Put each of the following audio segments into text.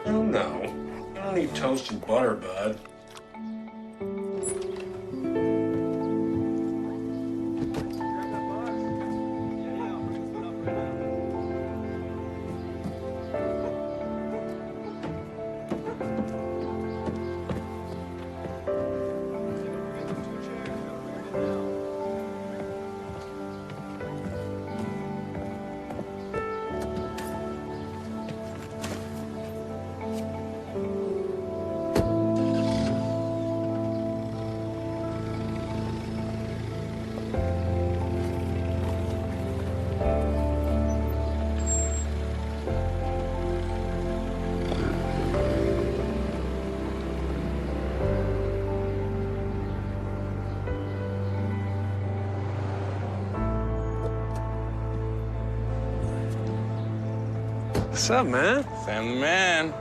Oh, no. I don't need toast and butter, bud. What's up, man? Sam the man.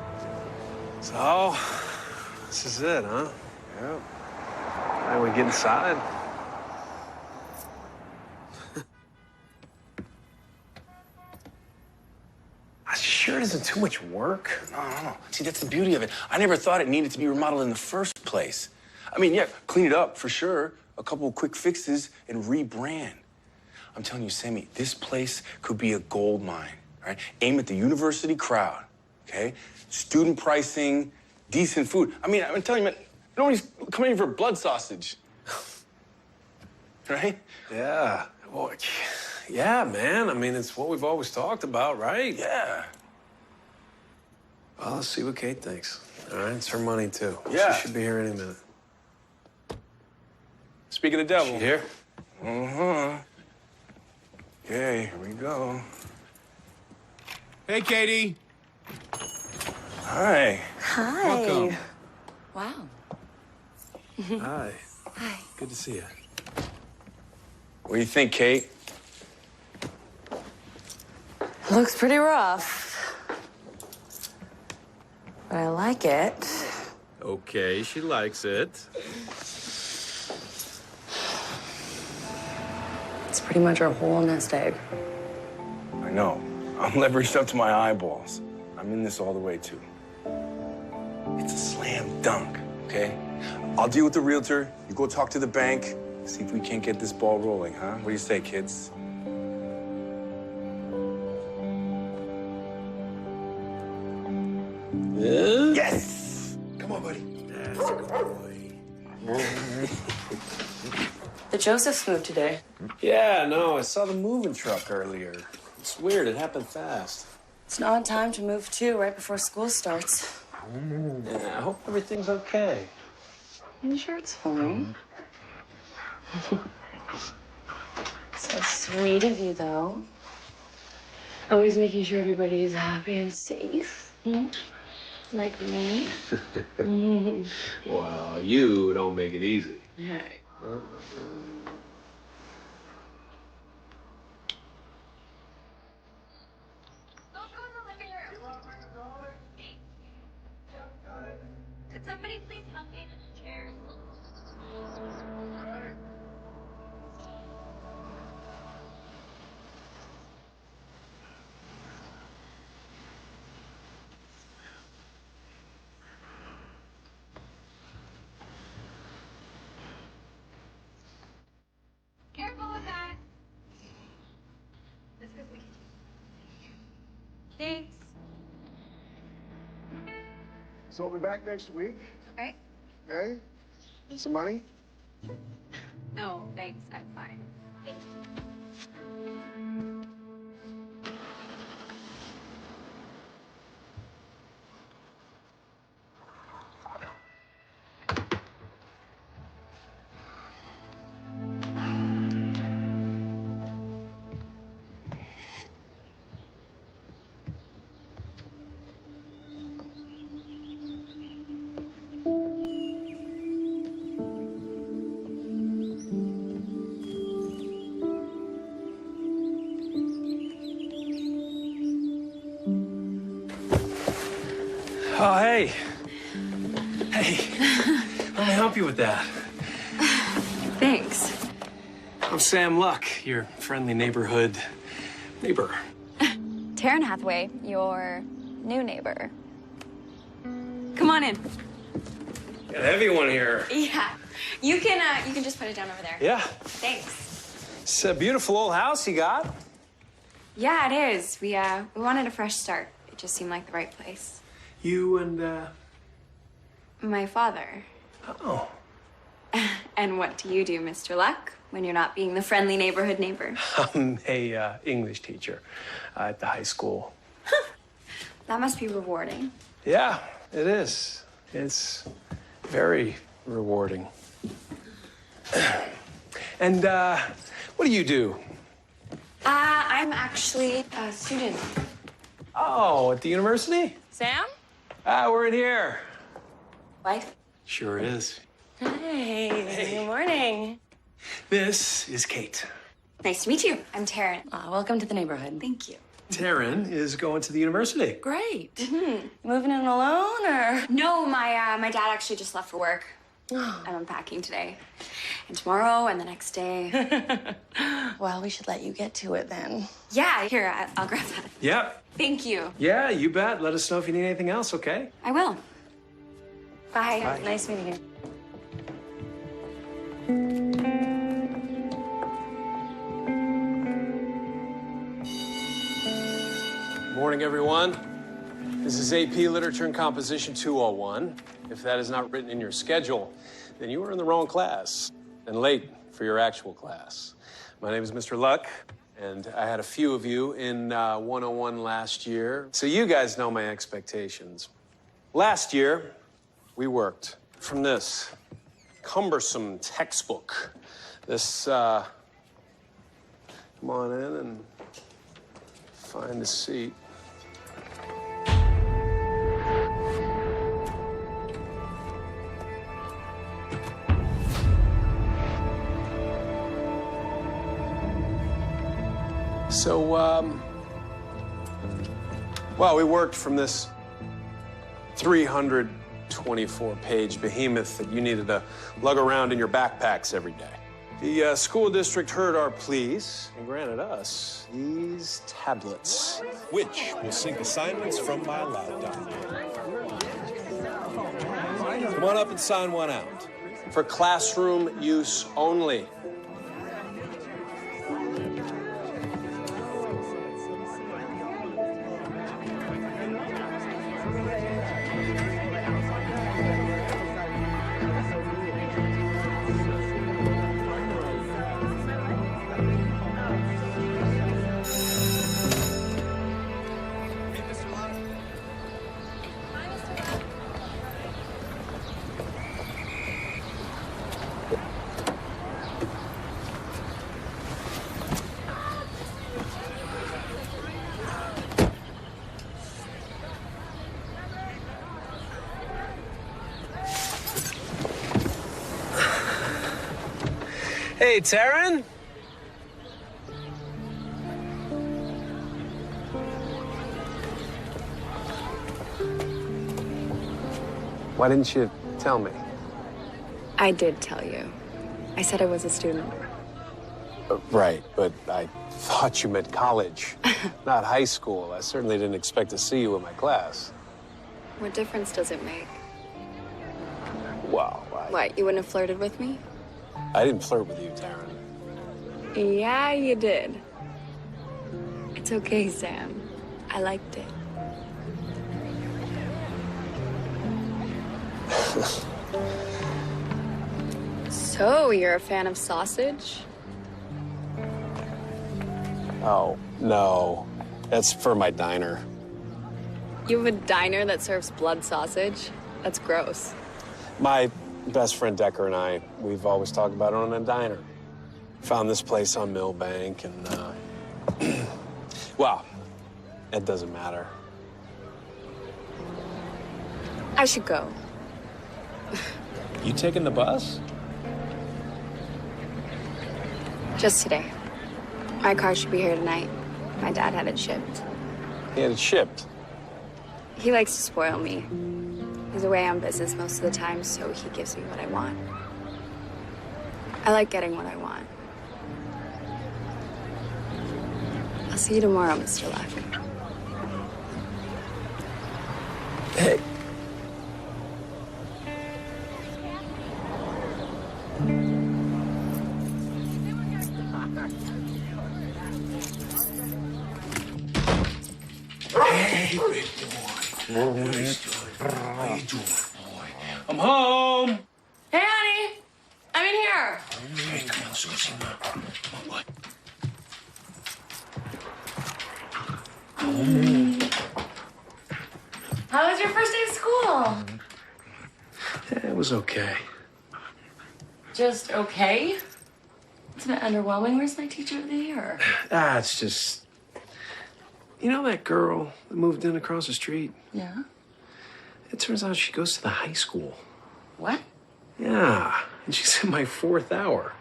So, this is it, huh? Yep. How do we get inside? Sure isn't too much work. No. See, that's the beauty of it. I never thought it needed to be remodeled in the first place. I mean, yeah, clean it up for sure. A couple of quick fixes and rebrand. I'm telling you, Sammy, this place could be a gold mine, right? Aim at the university crowd, okay? Student pricing, decent food. I mean, I'm telling you, man, nobody's coming in for blood sausage. Right? Yeah. Well, yeah, man. I mean, it's what we've always talked about, right? Yeah. Well, let's see what Kate thinks. All right, it's her money, too. Yeah. She should be here any minute. Speak of the devil. She here? Uh-huh. Okay, here we go. Hey, Katie. Hi. Hi. Welcome. Wow. Hi. Hi. Good to see you. What do you think, Kate? Looks pretty rough. But I like it. Okay, she likes it. It's pretty much our whole nest egg. I know. I'm leveraged up to my eyeballs. I'm in this all the way, too. It's a slam dunk, okay? I'll deal with the realtor. You go talk to the bank. See if we can't get this ball rolling, huh? What do you say, kids? Yes! Come on, buddy. That's a good boy. The Josephs moved today. Yeah, no, I saw the moving truck earlier. It's weird. It happened fast. It's an odd time to move too, right before school starts. Yeah, I hope everything's okay. I'm sure it's fine. So sweet of you, though. Always making sure everybody's happy and safe. Like me. Well, you don't make it easy. Hey. Could somebody please help me to the chair? Careful with that. Let's go. Thanks. So we'll be back next week, Okay. okay? Some money? No, thanks. I'm fine. Thanks. Oh, hey. Hey. Let me help you with that. Thanks. I'm Sam Luck, your friendly neighborhood neighbor. Taryn Hathaway, your new neighbor. Come on in. Got a heavy one here. Yeah. You can just put it down over there. Yeah. Thanks. It's a beautiful old house you got. Yeah, it is. We wanted a fresh start. It just seemed like the right place. You and, My father. Oh. And what do you do, Mr. Luck, when you're not being the friendly neighborhood neighbor? I'm a English teacher at the high school. That must be rewarding. Yeah, it is. It's very rewarding. And, what do you do? I'm actually a student. Oh, at the university? Sam? We're in here. Wife? Sure is. Hey. Good morning. This is Kate. Nice to meet you. I'm Taryn. Welcome to the neighborhood. Thank you. Taryn is going to the university. Great. Mm-hmm. Moving in alone, or? No, my dad actually just left for work. I'm unpacking today. And tomorrow and the next day. Well, we should let you get to it then. Yeah, here, I'll grab that. Yep. Thank you. Yeah, you bet. Let us know if you need anything else, okay? I will. Bye. Bye. Nice meeting you. Morning, everyone. This is AP Literature and Composition 201. If that is not written in your schedule, then you are in the wrong class and late for your actual class. My name is Mr. Luck, and I had a few of you in 101 last year, so you guys know my expectations. Last year, we worked from this cumbersome textbook. This, come on in and find a seat. So, well, we worked from this 324-page behemoth that you needed to lug around in your backpacks every day. The school district heard our pleas and granted us these tablets. Which will sync assignments from my laptop. Come on up and sign one out. For classroom use only. Hey, Taryn. Why didn't you tell me? I did tell you. I said I was a student. Right, but I thought you meant college, not high school. I certainly didn't expect to see you in my class. What difference does it make? Wow. What, you wouldn't have flirted with me? I didn't flirt with you, Taryn. Yeah, you did. It's okay, Sam. I liked it. So, you're a fan of sausage? Oh, no. That's for my diner. You have a diner that serves blood sausage? That's gross. My best friend Decker and I, we've always talked about owning a diner. Found this place on Millbank and, well, it doesn't matter. I should go. You taking the bus? Just today. My car should be here tonight. My dad had it shipped. He had it shipped. He likes to spoil me. He's away on business most of the time, so he gives me what I want. I like getting what I want. I'll see you tomorrow, Mr. Luck. Hey, Hey, big boy. How you doing, boy? I'm home. Hey, honey. I'm in here. Hey, come on, let's go see Mom. Come on, boy. How was your first day of school? Yeah, it was okay. Just okay? It's a bit underwhelming. Where's my teacher of the year? It's just... You know that girl that moved in across the street? Yeah? It turns out she goes to the high school. What? Yeah, and she's in my 4th hour.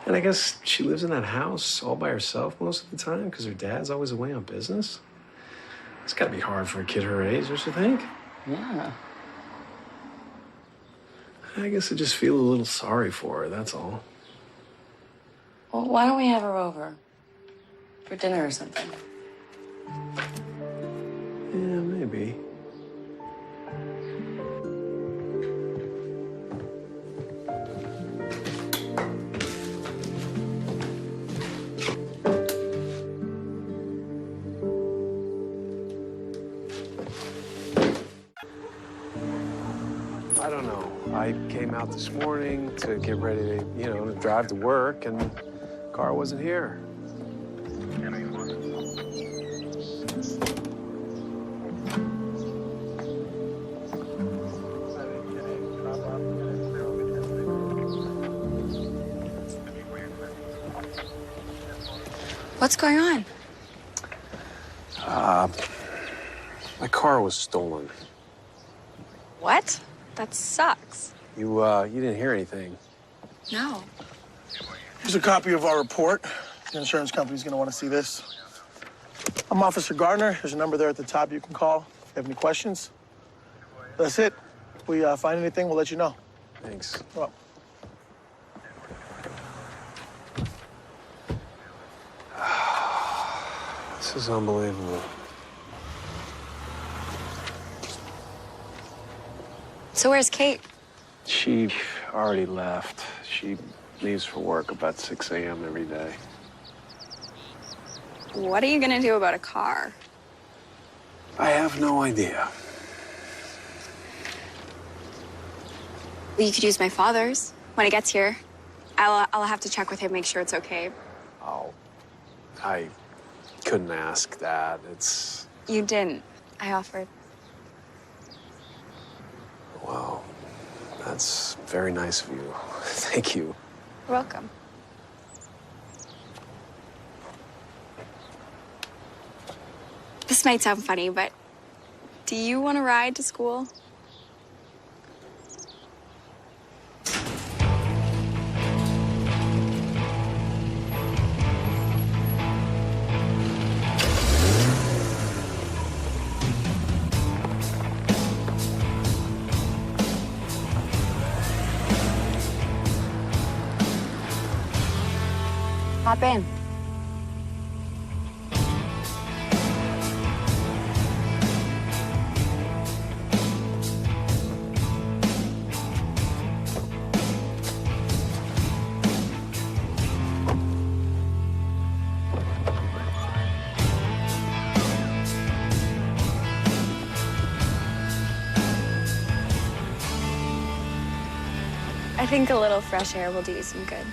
And I guess she lives in that house all by herself most of the time because her dad's always away on business. It's gotta be hard for a kid her age, don't you think? Yeah. I guess I just feel a little sorry for her, that's all. Well, why don't we have her over? For dinner or something. Yeah, maybe. I don't know. I came out this morning to get ready to, to drive to work, and the car wasn't here. What's going on? My car was stolen. What? That sucks. You didn't hear anything. No. Here's a copy of our report. The insurance company's gonna want to see this. I'm Officer Gardner. There's a number there at the top you can call if you have any questions. That's it. If we find anything, we'll let you know. Thanks. Well, This is unbelievable. So where's Kate? She already left. She leaves for work about 6 a.m. every day. What are you gonna do about a car? I have no idea. Well, you could use my father's when it gets here. I'll have to check with him, make sure it's okay. Oh, I couldn't ask that. It's... You didn't. I offered. Wow, that's very nice of you. Thank you. You're welcome. This might sound funny, but do you want to ride to school? Hop in. I think a little fresh air will do you some good.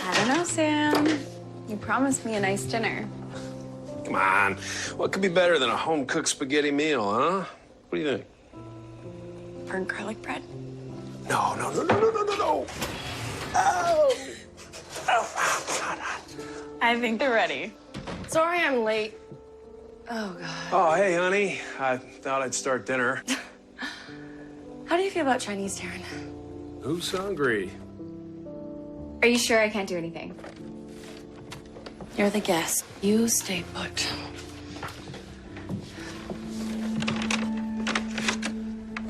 I don't know, Sam. You promised me a nice dinner. Come on. What could be better than a home-cooked spaghetti meal, huh? What do you think? Burnt garlic bread? No. Oh! I think they're ready. Sorry I'm late. Oh, God. Oh, hey, honey. I thought I'd start dinner. How do you feel about Chinese, Taryn? Who's hungry? Are you sure I can't do anything? You're the guest. You stay put.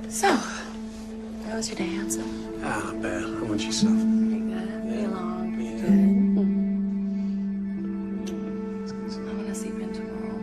So, how was your day, handsome? Ah, not bad. How about yourself? Pretty good. Pretty long. Pretty good. I want to sleep in tomorrow.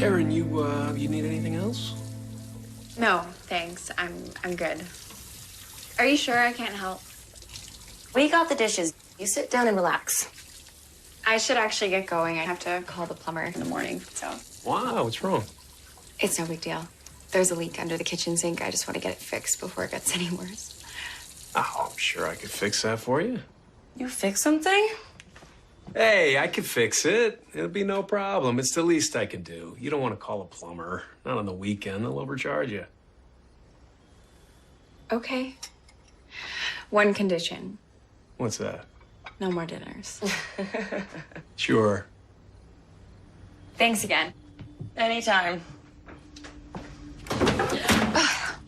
Erin, you need anything else? No, thanks. I'm good. Are you sure I can't help? We got the dishes. You sit down and relax. I should actually get going. I have to call the plumber in the morning, so. Wow, what's wrong? It's no big deal. There's a leak under the kitchen sink. I just want to get it fixed before it gets any worse. Oh, I'm sure I could fix that for you. You fix something? Hey, I could fix it. It'll be no problem. It's the least I can do. You don't want to call a plumber. Not on the weekend. They'll overcharge you. Okay. One condition. What's that? No more dinners. Sure. Thanks again. Anytime.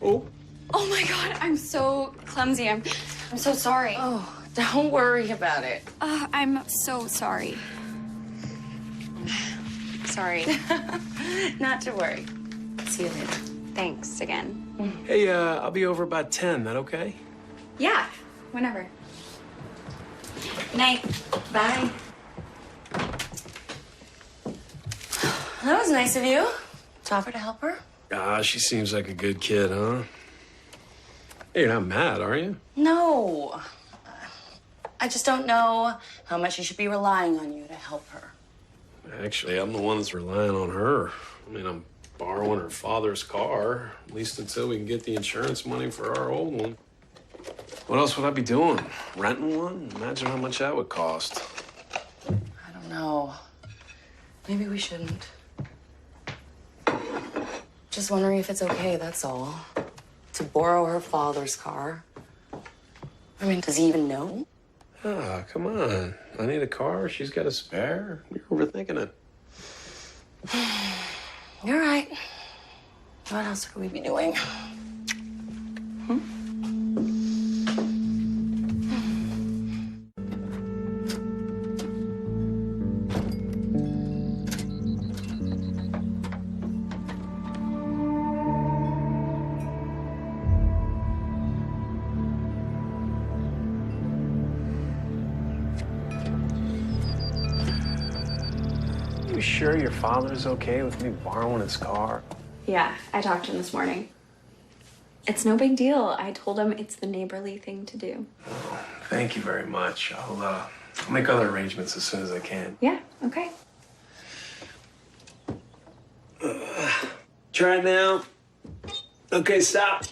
Oh. Oh my God, I'm so clumsy. I'm so sorry. Oh, don't worry about it. I'm so sorry. Sorry. Not to worry. See you later. Thanks again. Hey, I'll be over about 10. That okay? Yeah, whenever. Night. Bye. That was nice of you to offer to help her. Ah, she seems like a good kid, huh? Hey, you're not mad, are you? No. I just don't know how much she should be relying on you to help her. Actually, I'm the one that's relying on her. I mean, I'm borrowing her father's car, at least until we can get the insurance money for our old one. What else would I be doing? Renting one? Imagine how much that would cost. I don't know. Maybe we shouldn't. Just wondering if it's okay, that's all. To borrow her father's car. I mean, does he even know? Ah, come on. I need a car. She's got a spare. You're overthinking it. You're right. What else could we be doing? You sure your father's okay with me borrowing his car? Yeah, I talked to him this morning. It's no big deal. I told him it's the neighborly thing to do. Oh, thank you very much. I'll make other arrangements as soon as I can. Yeah, okay. Try it now. Okay, stop.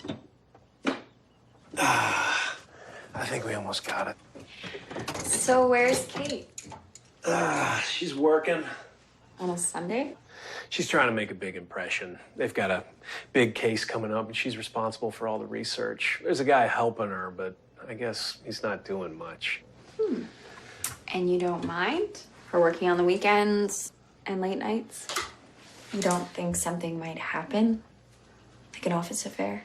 I think we almost got it. So where's Kate? She's working. On a Sunday? She's trying to make a big impression. They've got a big case coming up, and she's responsible for all the research. There's a guy helping her, but I guess he's not doing much. And you don't mind her working on the weekends and late nights? You don't think something might happen? Like an office affair?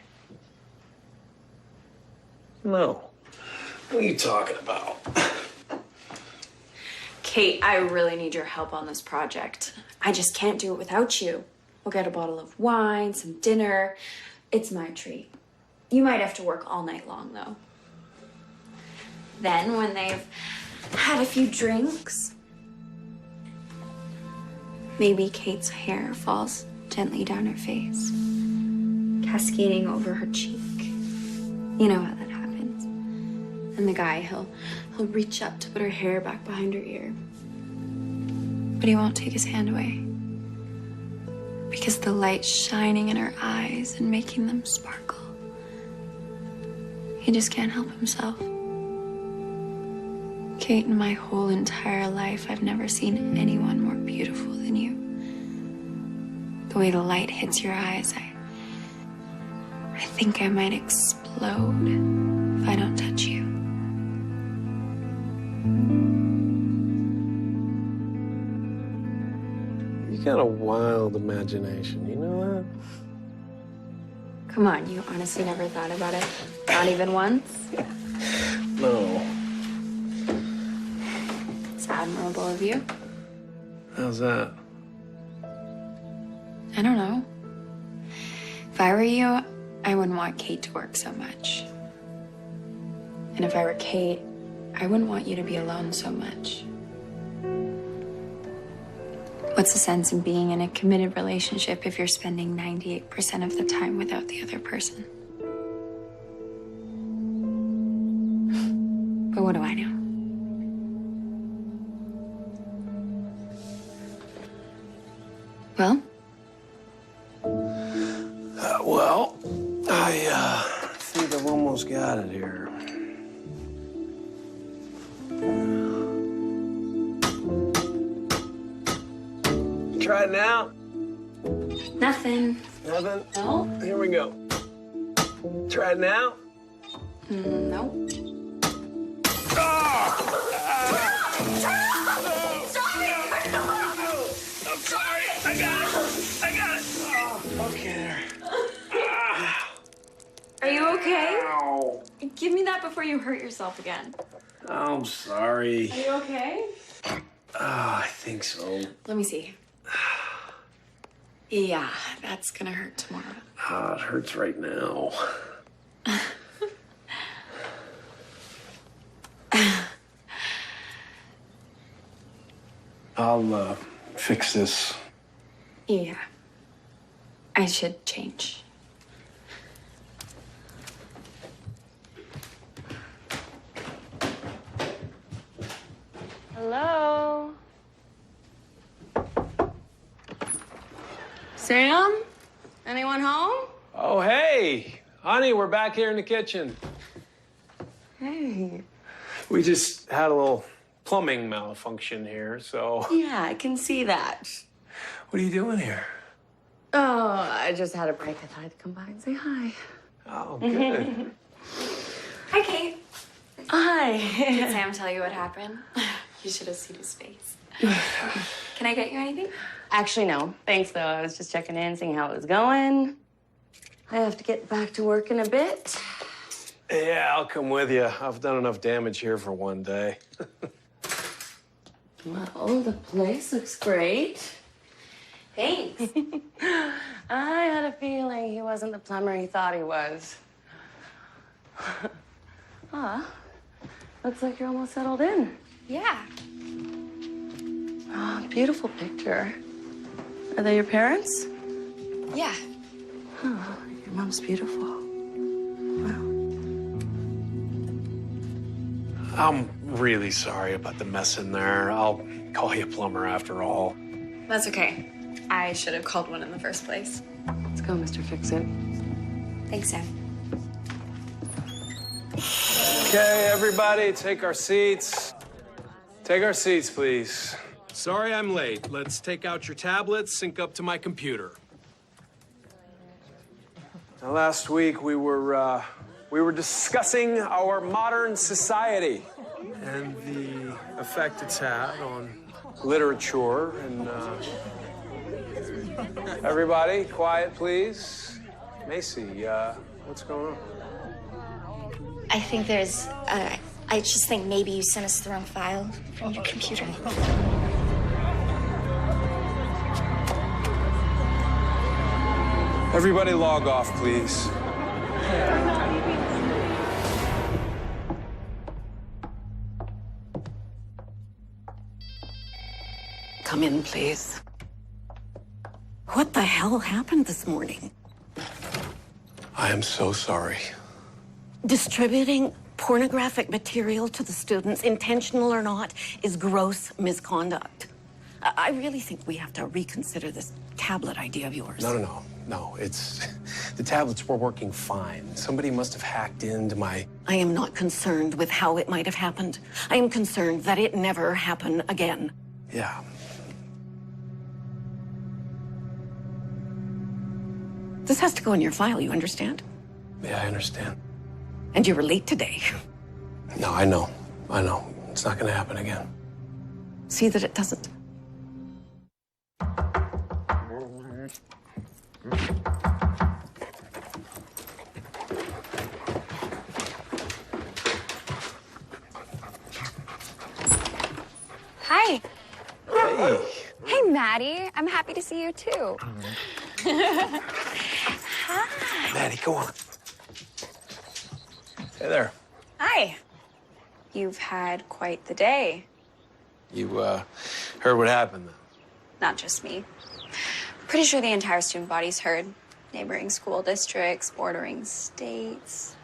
No. What are you talking about? Kate, I really need your help on this project. I just can't do it without you. We'll get a bottle of wine, some dinner. It's my treat. You might have to work all night long, though. Then, when they've had a few drinks, maybe Kate's hair falls gently down her face, cascading over her cheek. You know how that happens. And the guy, he'll reach up to put her hair back behind her ear. But he won't take his hand away. Because the light's shining in her eyes and making them sparkle. He just can't help himself. Kate, in my whole entire life, I've never seen anyone more beautiful than you. The way the light hits your eyes, I think I might explode if I don't touch you. You got a wild imagination, you know that? Come on, you honestly never thought about it? Not even once? No. It's admirable of you. How's that? I don't know. If I were you, I wouldn't want Kate to work so much. And if I were Kate, I wouldn't want you to be alone so much. What's the sense in being in a committed relationship if you're spending 98% of the time without the other person? But what do I know? Well? I think I've almost got it here. Try it now. Nothing. Nothing? No? Here we go. Try it now. No. I'm sorry. I got it. I got it. Oh, okay there. Are you okay? Ow. Give me that before you hurt yourself again. Oh, I'm sorry. Are you okay? I think so. Let me see. Yeah, that's gonna hurt tomorrow. It hurts right now. I'll fix this. Yeah. I should change. Hello? Sam? Anyone home? Oh, hey. Honey, we're back here in the kitchen. Hey. We just had a little plumbing malfunction here, so... Yeah, I can see that. What are you doing here? Oh, I just had a break. I thought I'd come by and say hi. Oh, good. Hi, Kate. Hi. Did Sam tell you what happened? You should have seen his face. Can I get you anything? Actually, no. Thanks, though. I was just checking in, seeing how it was going. I have to get back to work in a bit. Yeah, I'll come with you. I've done enough damage here for one day. Well, the place looks great. Thanks. I had a feeling he wasn't the plumber he thought he was. Looks like you're almost settled in. Yeah. Oh, beautiful picture. Are they your parents? Yeah. Oh, your mom's beautiful. Wow. I'm really sorry about the mess in there. I'll call you a plumber after all. That's okay. I should have called one in the first place. Let's go, Mr. Fix-It. Thanks, Sam. Okay, everybody, take our seats. Take our seats, please. Sorry I'm late. Let's take out your tablets, sync up to my computer. Now, last week we were discussing our modern society and the effect it's had on literature and everybody, quiet, please. Macy, what's going on? I think there's, I just think maybe you sent us the wrong file from your computer. Everybody log off, please. Come in, please. What the hell happened this morning? I am so sorry. Distributing pornographic material to the students, intentional or not, is gross misconduct. I really think we have to reconsider this tablet idea of yours. No, it's... The tablets were working fine. Somebody must have hacked into my... I am not concerned with how it might have happened. I am concerned that it never happen again. Yeah. This has to go in your file, you understand? Yeah, I understand. And you were late today. No, I know. It's not gonna happen again. See that it doesn't. Hi. Hey. Hey, Maddie. I'm happy to see you, too. Hi. Maddie, go on. Hey there. Hi. You've had quite the day. You, heard what happened, then? not just me. Pretty sure the entire student body's heard. Neighboring school districts, bordering states.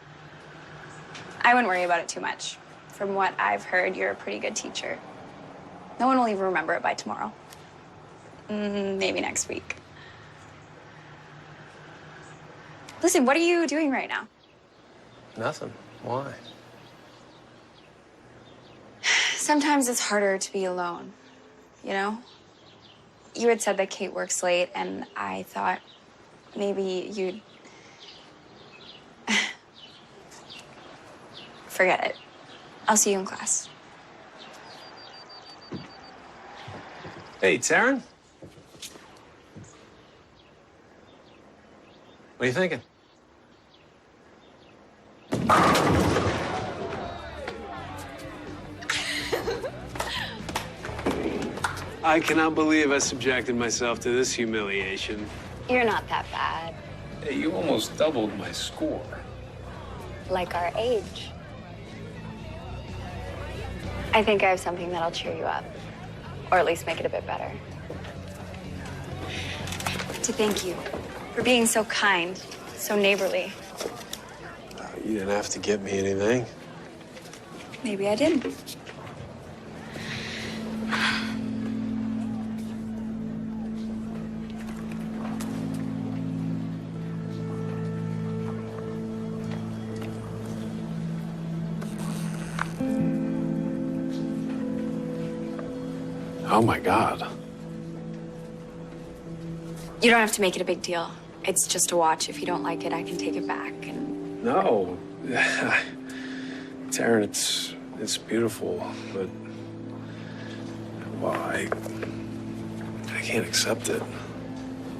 I wouldn't worry about it too much. From what I've heard, you're a pretty good teacher. No one will even remember it by tomorrow. Maybe next week. Listen, what are you doing right now? Nothing. Why? Sometimes it's harder to be alone, you know? You had said that Kate works late, and I thought maybe you'd... Forget it. I'll see you in class. Hey, Taryn? What are you thinking? I cannot believe I subjected myself to this humiliation. You're not that bad. Hey, you almost doubled my score. Like our age. I think I have something that'll cheer you up. Or at least make it a bit better. To thank you for being so kind, so neighborly. You didn't have to get me anything. Maybe I didn't. Oh, my God. You don't have to make it a big deal. It's just a watch. If you don't like it, I can take it back and... No. Taryn, it's beautiful, but... Well, I can't accept it.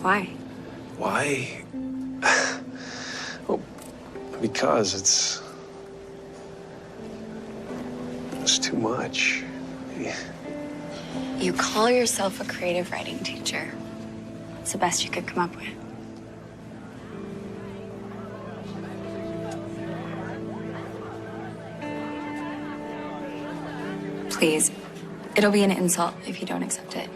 Why? Why? Well, because it's too much. You call yourself a creative writing teacher. It's the best you could come up with. Please, it'll be an insult if you don't accept it.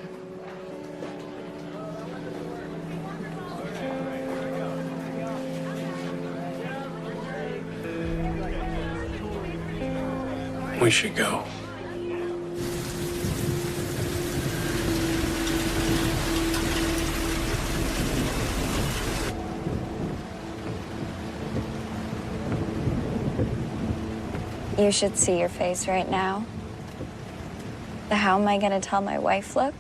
We should go. You should see your face right now. The how am I gonna tell my wife look?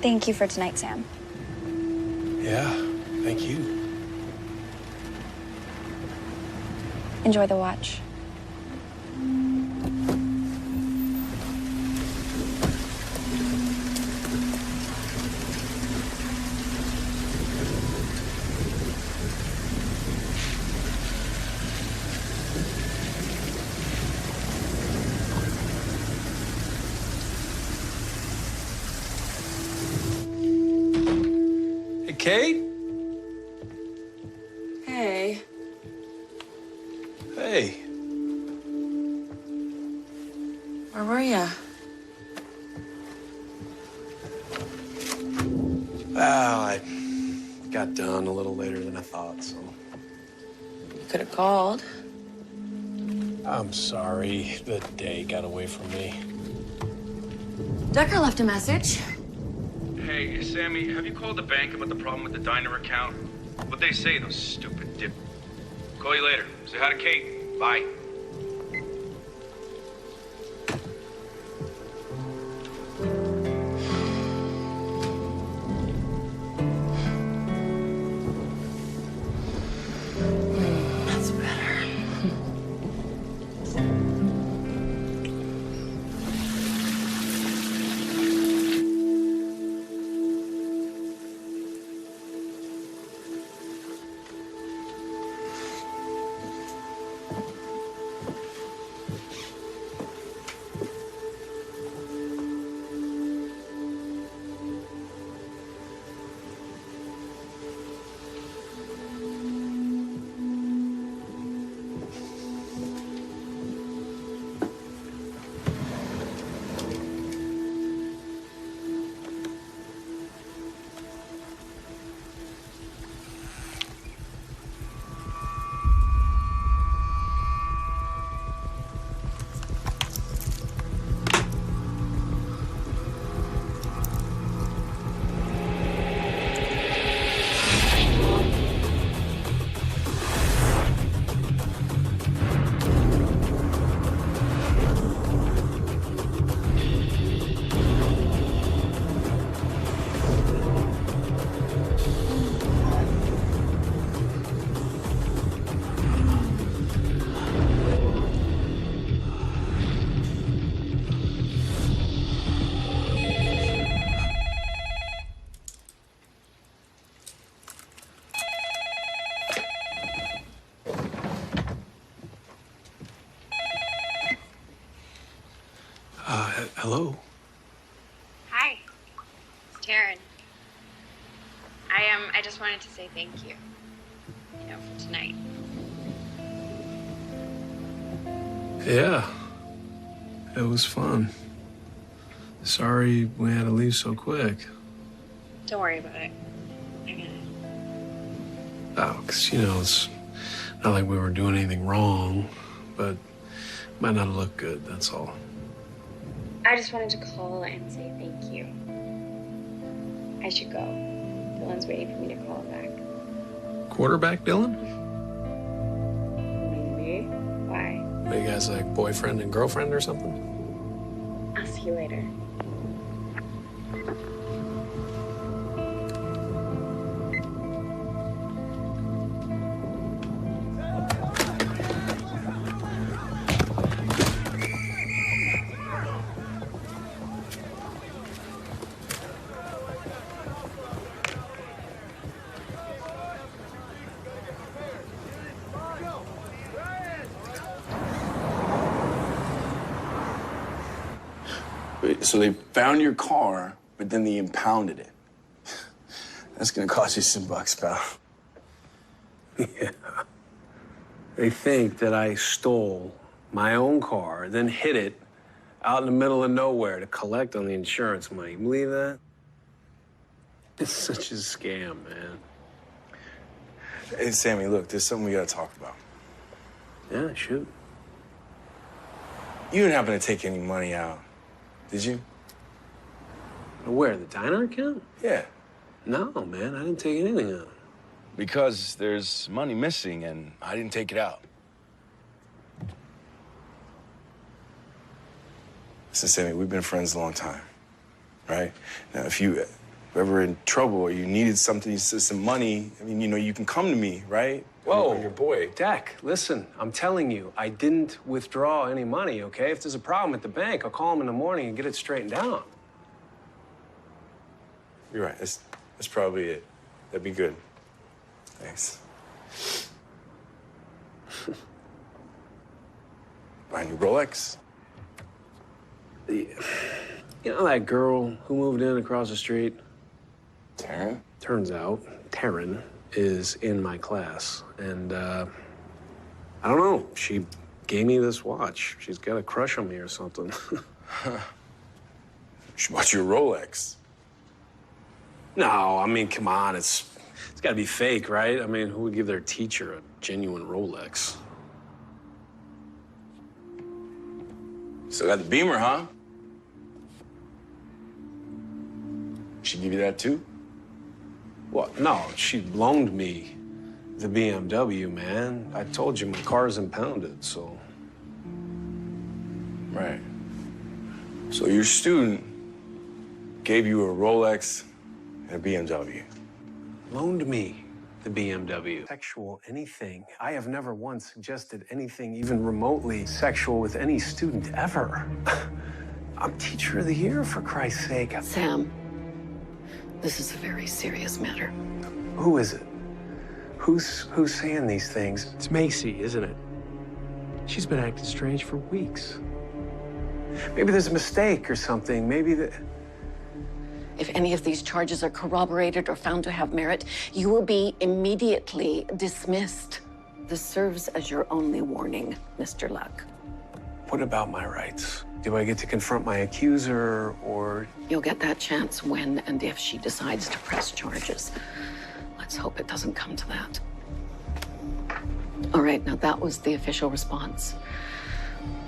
Thank you for tonight, Sam. Yeah, thank you. Enjoy the watch. Hey, Kate? Hey. Hey. Where were ya? Well, I got done a little later than I thought, so... You could have called. I'm sorry. The day got away from me. Decker left a message. Hey, Sammy, have you called the bank about the problem with the diner account? What'd they say, those stupid dip... Call you later. Say hi to Kate. Bye. That's better. Hello. Hi, it's Taryn. I just wanted to say thank you. You know, for tonight. Yeah. It was fun. Sorry we had to leave so quick. Don't worry about it. I get it. Oh, because, you know, it's not like we were doing anything wrong, but it might not look good, that's all. I just wanted to call and say thank you. I should go. Dylan's waiting for me to call him back. Quarterback, Dylan? Maybe. Why? Are you guys like boyfriend and girlfriend or something? I'll see you later. Wait, so they found your car, but then they impounded it. That's gonna cost you some bucks, pal. Yeah. They think that I stole my own car, then hid it out in the middle of nowhere to collect on the insurance money. You believe that? It's such a scam, man. Hey, Sammy, look, there's something we gotta talk about. Yeah, shoot. You didn't happen to take any money out, did you? Where, the diner account? Yeah. No, man, I didn't take anything out. Because there's money missing, and I didn't take it out. Listen, Sammy, we've been friends a long time, right? Now, if you were ever in trouble or you needed something, some money, I mean, you know, you can come to me, right? Whoa. I'm your boy. Deck, listen, I'm telling you, I didn't withdraw any money, okay? If there's a problem at the bank, I'll call them in the morning and get it straightened out. You're right. That's probably it. That'd be good. Thanks. Buy a new Rolex? You know that girl who moved in across the street? Taryn? Turns out, Taryn is in my class. And, I don't know, she gave me this watch. She's got a crush on me or something. She bought you a Rolex. No, I mean, come on, it's got to be fake, right? I mean, who would give their teacher a genuine Rolex? Still got the Beamer, huh? She give you that too? What? No, she loaned me the BMW, man. I told you my car's impounded, so. Right. So your student gave you a Rolex and a BMW. Loaned me the BMW. Sexual anything. I have never once suggested anything even remotely sexual with any student ever. I'm teacher of the year, for Christ's sake. Sam, this is a very serious matter. Who is it? Who's saying these things? It's Macy, isn't it? She's been acting strange for weeks. Maybe there's a mistake or something. Maybe the... If any of these charges are corroborated or found to have merit, you will be immediately dismissed. This serves as your only warning, Mr. Luck. What about my rights? Do I get to confront my accuser, or... You'll get that chance when and if she decides to press charges. Let's hope it doesn't come to that. All right, now that was the official response.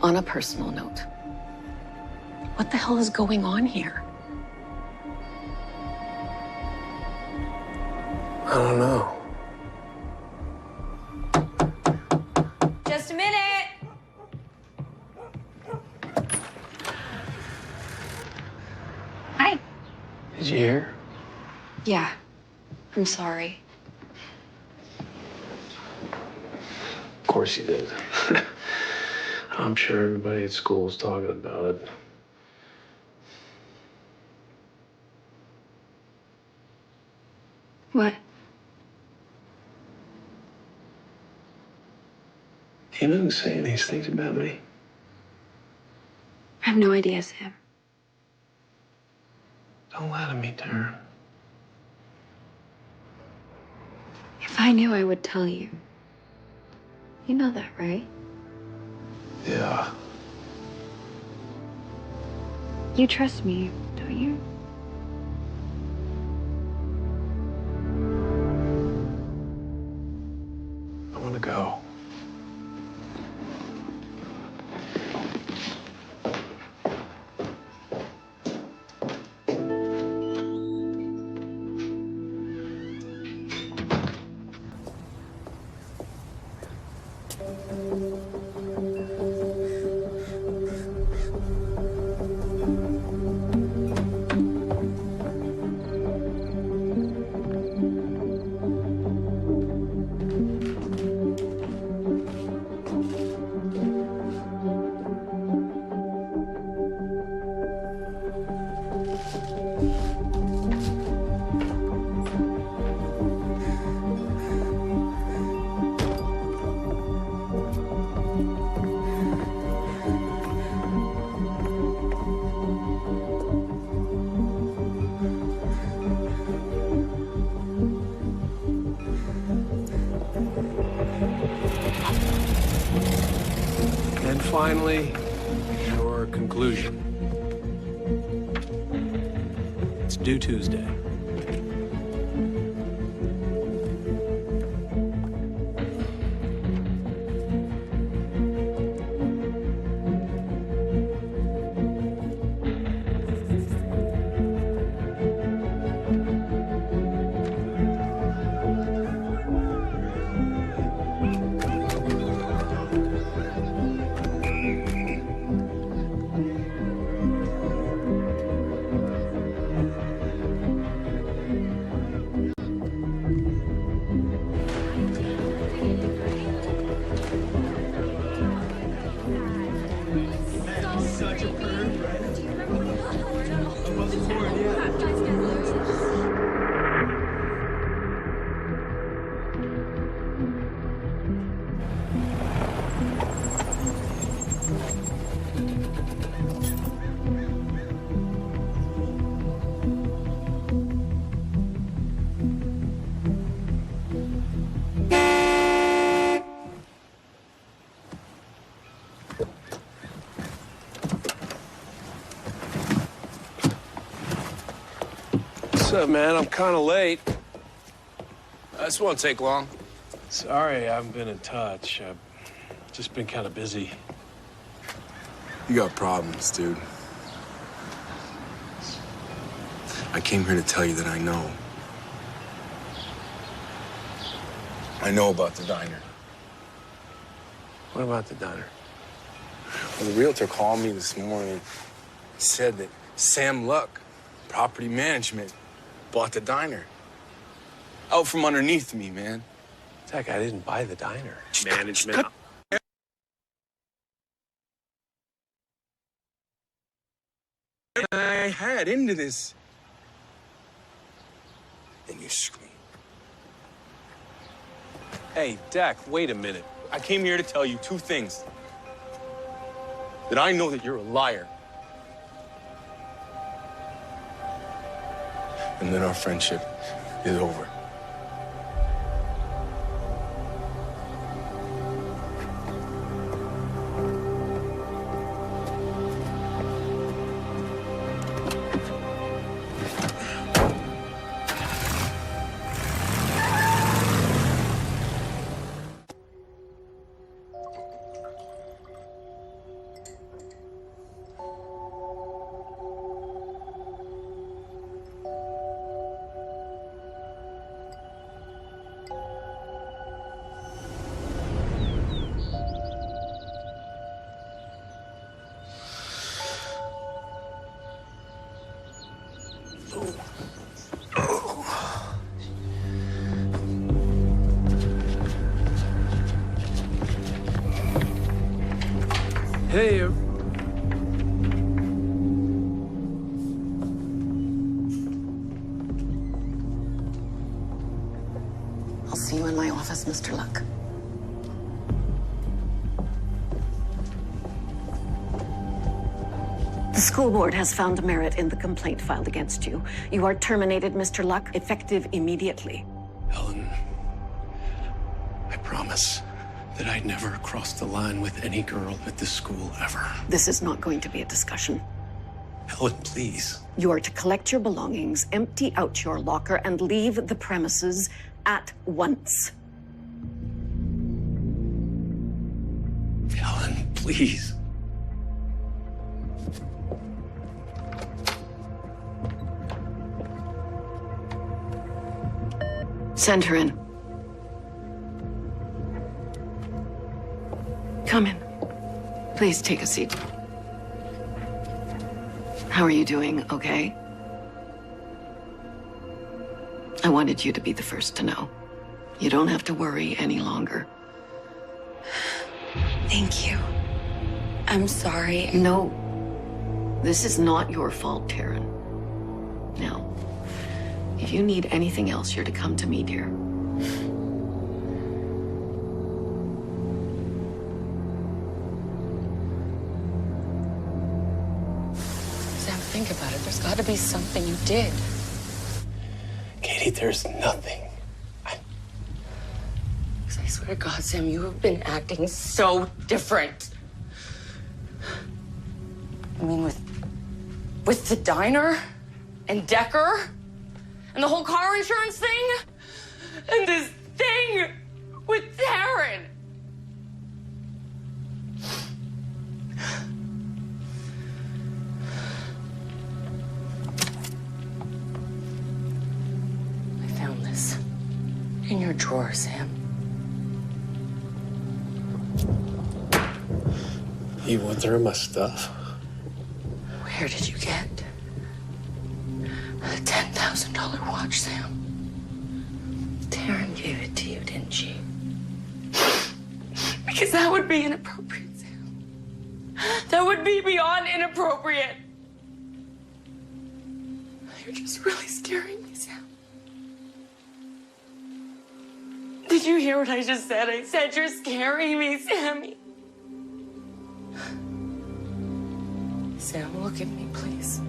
On a personal note, what the hell is going on here? I don't know. Just a minute. Hi. Did you hear? Yeah. I'm sorry. Of course you did. I'm sure everybody at school is talking about it. What? You know who's saying these things about me? I have no idea, Sam. Don't let me turn. If I knew, I would tell you. You know that, right? Yeah. You trust me, don't you? I want to go. And finally, your conclusion. It's due Tuesday. Such a perv, right? Do you remember above the board, yeah. What's up, man? I'm kind of late. This won't take long. Sorry, I haven't been in touch. I've just been kind of busy. You got problems, dude. I came here to tell you that I know. I know about the diner. What about the diner? Well, the realtor called me this morning. Said that Sam Luck, property management, bought the diner. Out from underneath me, man. Zach, I didn't buy the diner. Management. I had into this. And you scream. Hey, Dak, wait a minute. I came here to tell you two things. That I know that you're a liar. And then our friendship is over. Hey, I'll see you in my office, Mr. Luck. The school board has found merit in the complaint filed against you. You are terminated, Mr. Luck, effective immediately. Helen, I promise that I'd never cross the line with any girl at this school ever. This is not going to be a discussion. Helen, please. You are to collect your belongings, empty out your locker, and leave the premises at once. Helen, please. Send her in. Come in. Please take a seat. How are you doing, okay? I wanted you to be the first to know. You don't have to worry any longer. Thank you. I'm sorry. No. This is not your fault, Taryn. Now, if you need anything else, you're to come to me, dear. Sam, think about it. There's got to be something you did. Katie, there's nothing. I swear to God, Sam, you have been acting so different. I mean, with the diner and Decker and the whole car insurance thing and this thing with Taryn. I found this in your drawer, Sam. You went through my stuff? Where did you get a $10,000 watch, Sam? Taryn gave it to you, didn't she? Because that would be inappropriate, Sam. That would be beyond inappropriate. You're just really scaring me, Sam. Did you hear what I just said? I said you're scaring me, Sammy. Sam, look at me, please.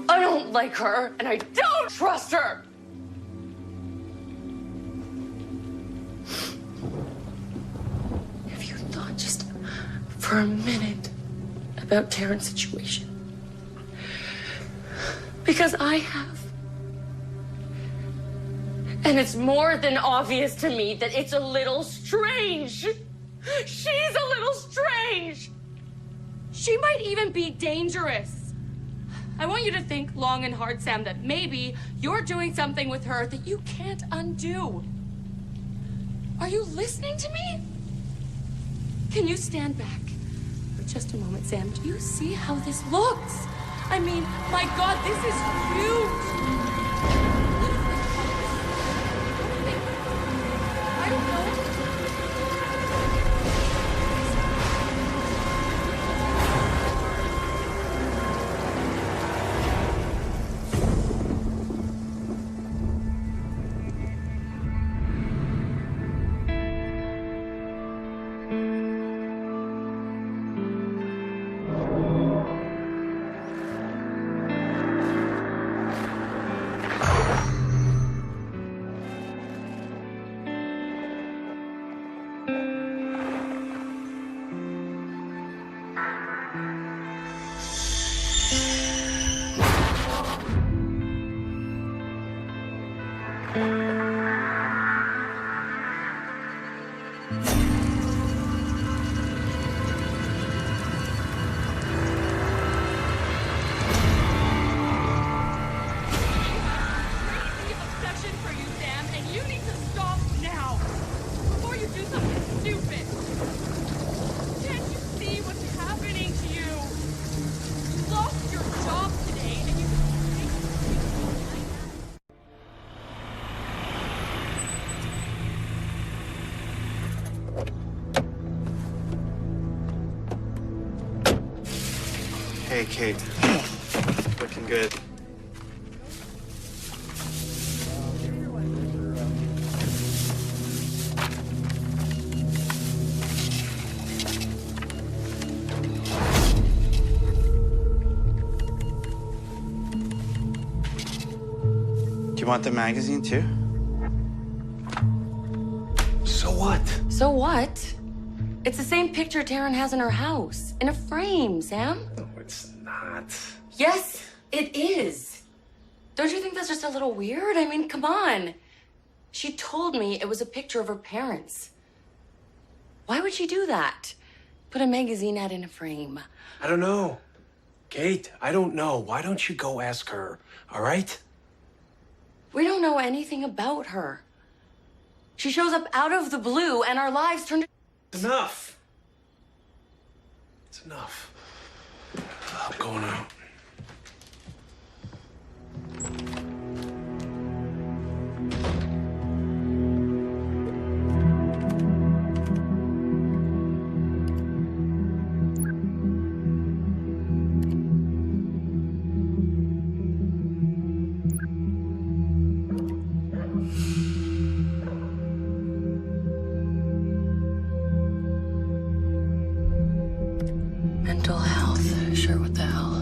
I don't like her, and I don't trust her. Have you thought just for a minute about Taryn's situation? Because I have. And it's more than obvious to me that it's a little strange. She's a little strange. She might even be dangerous. I want you to think long and hard, Sam, that maybe you're doing something with her that you can't undo. Are you listening to me? Can you stand back for just a moment, Sam? Do you see how this looks? I mean, my God, this is huge. I don't know. Hey, Kate. Looking good. you want the magazine too? So what? So what? It's the same picture Taryn has in her house, in a frame, Sam. No, it's not. Yes, it is. Don't you think that's just a little weird? I mean, come on. She told me it was a picture of her parents. Why would she do that? Put a magazine ad in a frame. I don't know. Kate, I don't know. Why don't you go ask her, all right? We don't know anything about her. She shows up out of the blue and our lives turn to... Enough. It's enough. I'm going out. Mental health, sure, what the hell?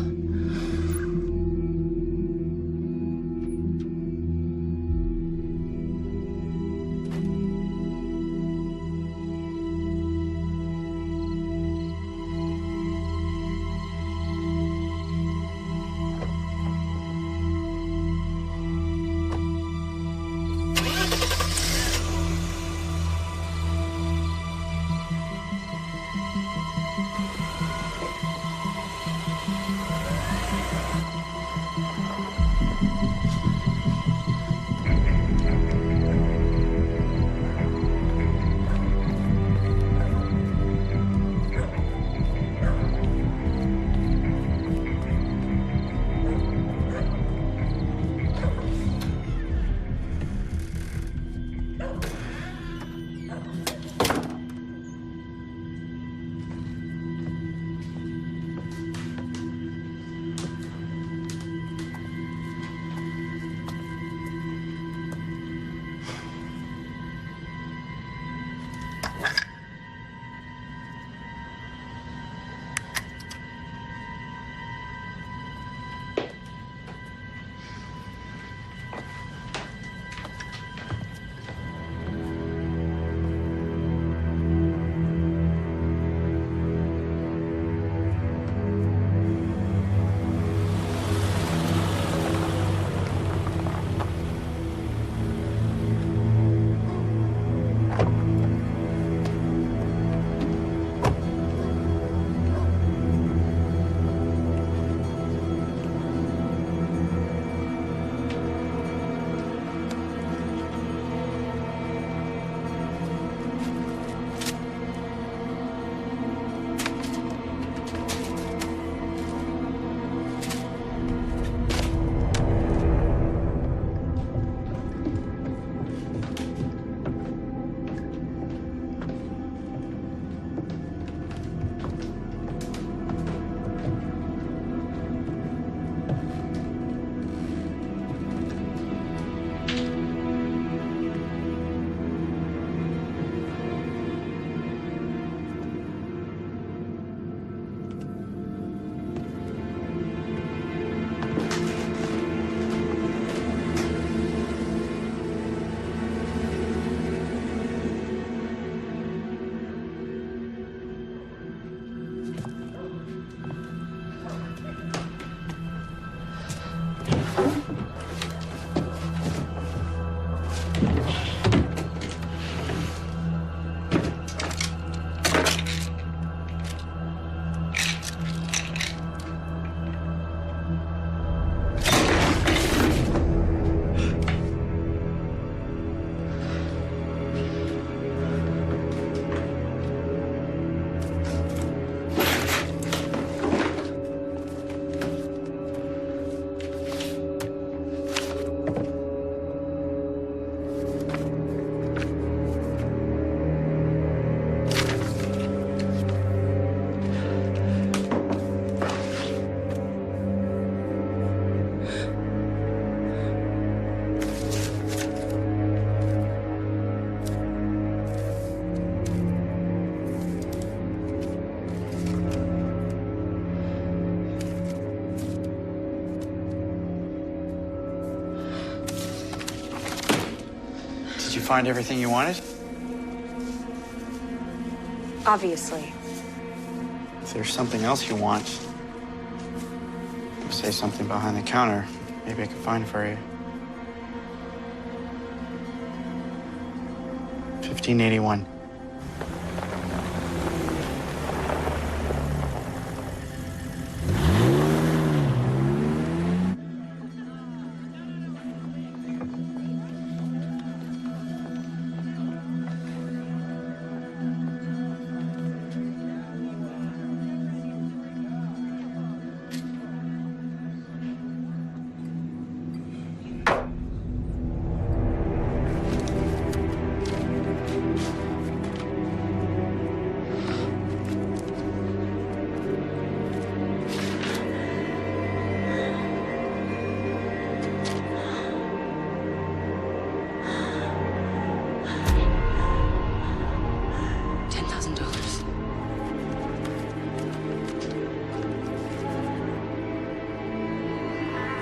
find everything you wanted? Obviously. If there's something else you want, say something behind the counter. Maybe I can find it for you. 1581.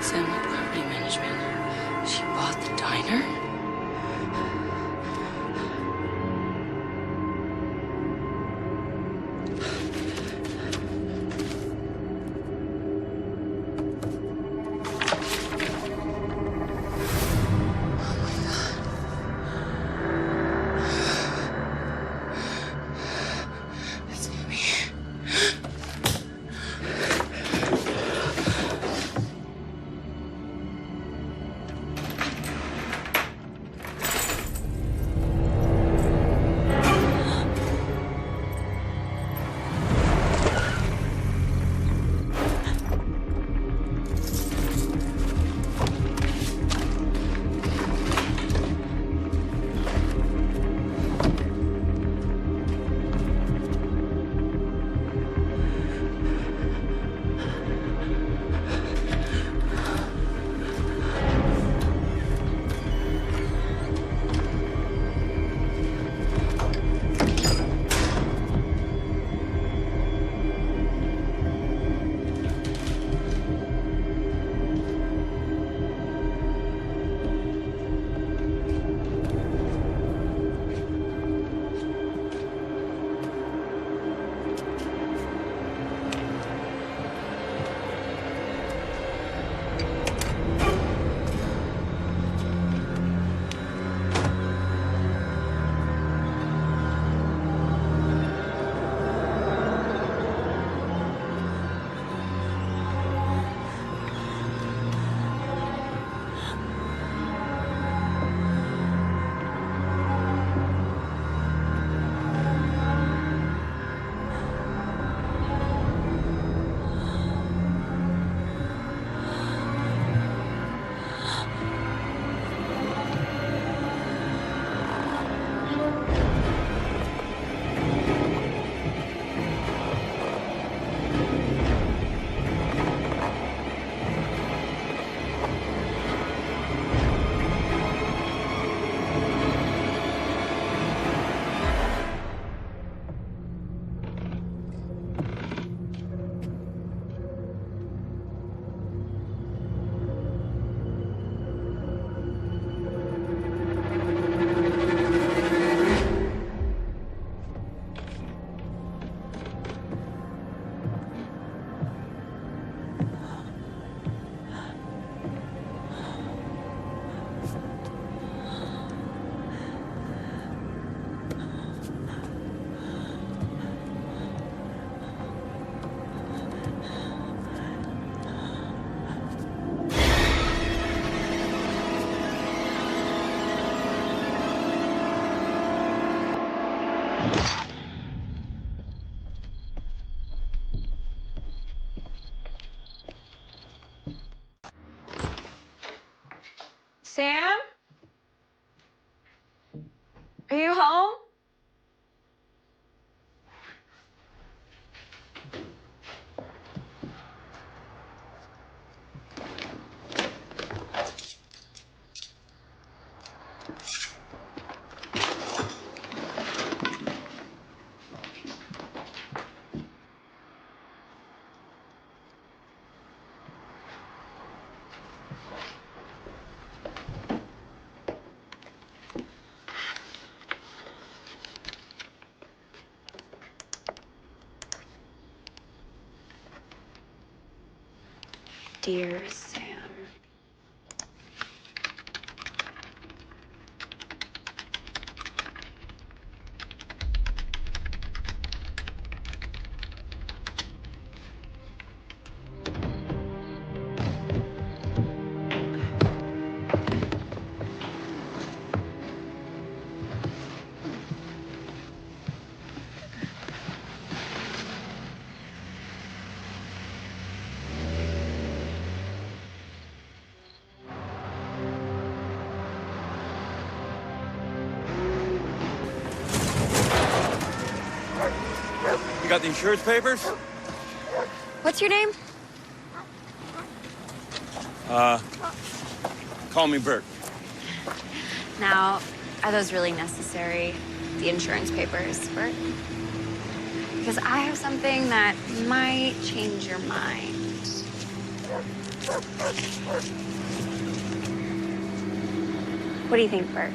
Assembly Property Management. She bought the diner? Sam? Are you home? Dear Sam. You got the insurance papers? What's your name? Call me Bert. Now, are those really necessary? The insurance papers, Bert? Because I have something that might change your mind. What do you think, Bert?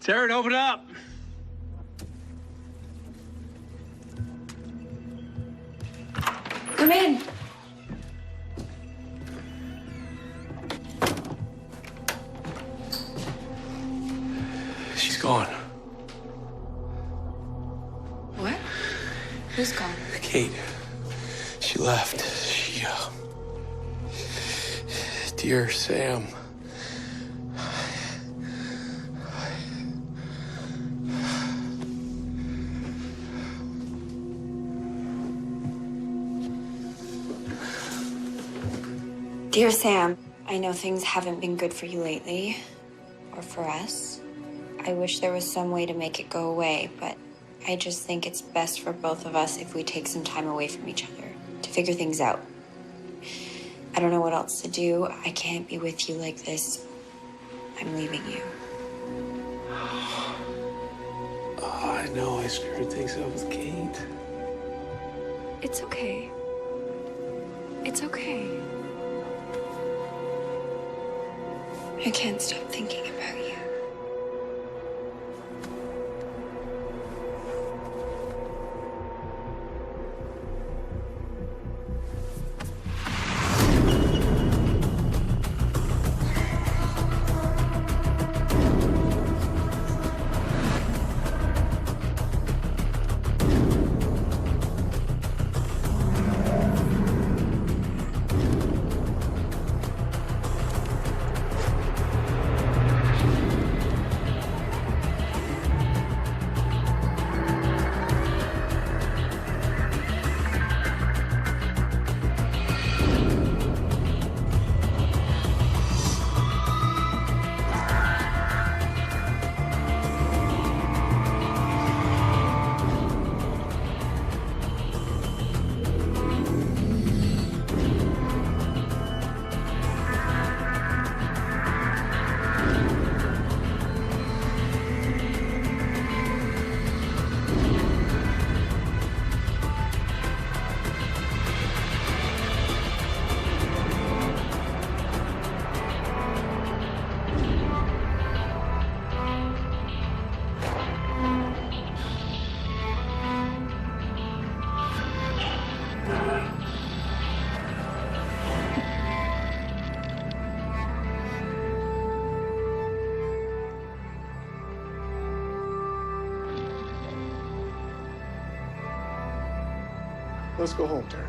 Taryn, open up. Come in. She's gone. What? Who's gone? Kate. She left. Dear Sam. Dear Sam, I know things haven't been good for you lately, or for us. I wish there was some way to make it go away, but I just think it's best for both of us if we take some time away from each other to figure things out. I don't know what else to do. I can't be with you like this. I'm leaving you. Oh, I know I screwed things up with Kate. It's okay. It's okay. I can't stop thinking about you. Let's go home, Taryn.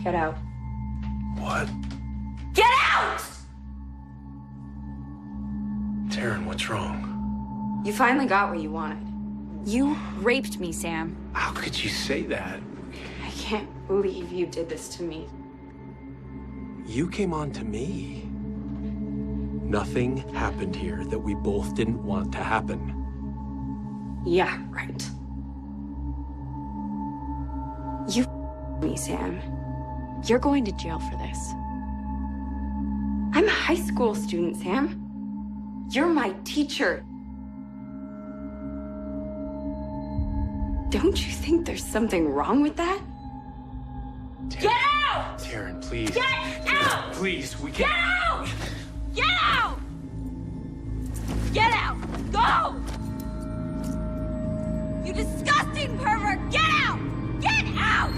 Get out. What? Get out! Taryn, what's wrong? You finally got what you wanted. You raped me, Sam. How could you say that? I can't believe you did this to me. You came on to me. Nothing happened here that we both didn't want to happen. Yeah, right. You me, Sam. You're going to jail for this. I'm a high school student, Sam. You're my teacher. Don't you think there's something wrong with that? Taryn, Get out! Taryn, please. Get out! Please, we Get can't. out! Get out! Get out! Go! You disgusting pervert! Get out! Get out!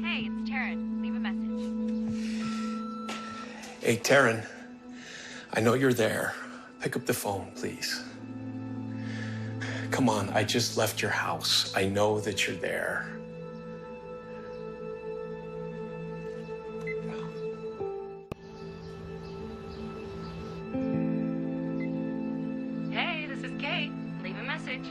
Hey, it's Taryn. Leave a message. Hey, Taryn, I know you're there. Pick up the phone, please. Come on, I just left your house. I know that you're there. Hey, this is Kate. Leave a message.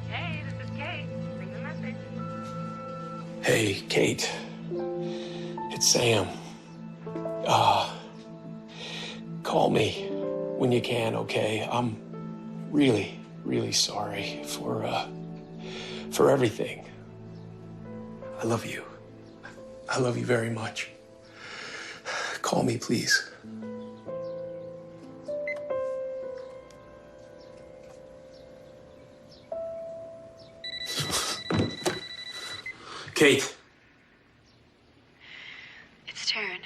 Hey, this is Kate. Leave a message. Hey, Kate. It's Sam. Call me when you can, okay? I'm really, really sorry for everything. I love you. I love you very much. Call me, please. Kate. It's Taryn.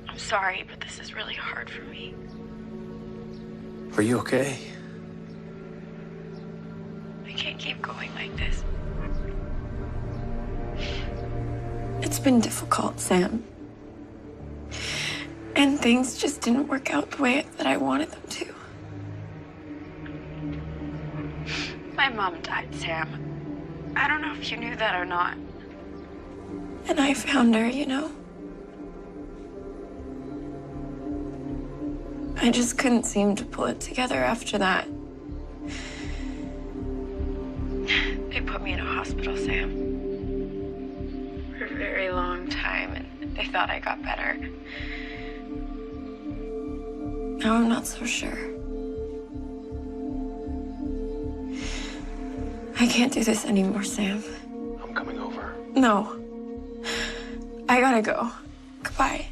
I'm sorry, but this is really hard for me. Are you okay? I can't keep going like this. It's been difficult, Sam. And things just didn't work out the way that I wanted them to. My mom died, Sam. I don't know if you knew that or not. And I found her, you know. I just couldn't seem to pull it together after that. They put me in a hospital, Sam, for a very long time, and they thought I got better. Now I'm not so sure. I can't do this anymore, Sam. I'm coming over. No. I gotta go. Goodbye.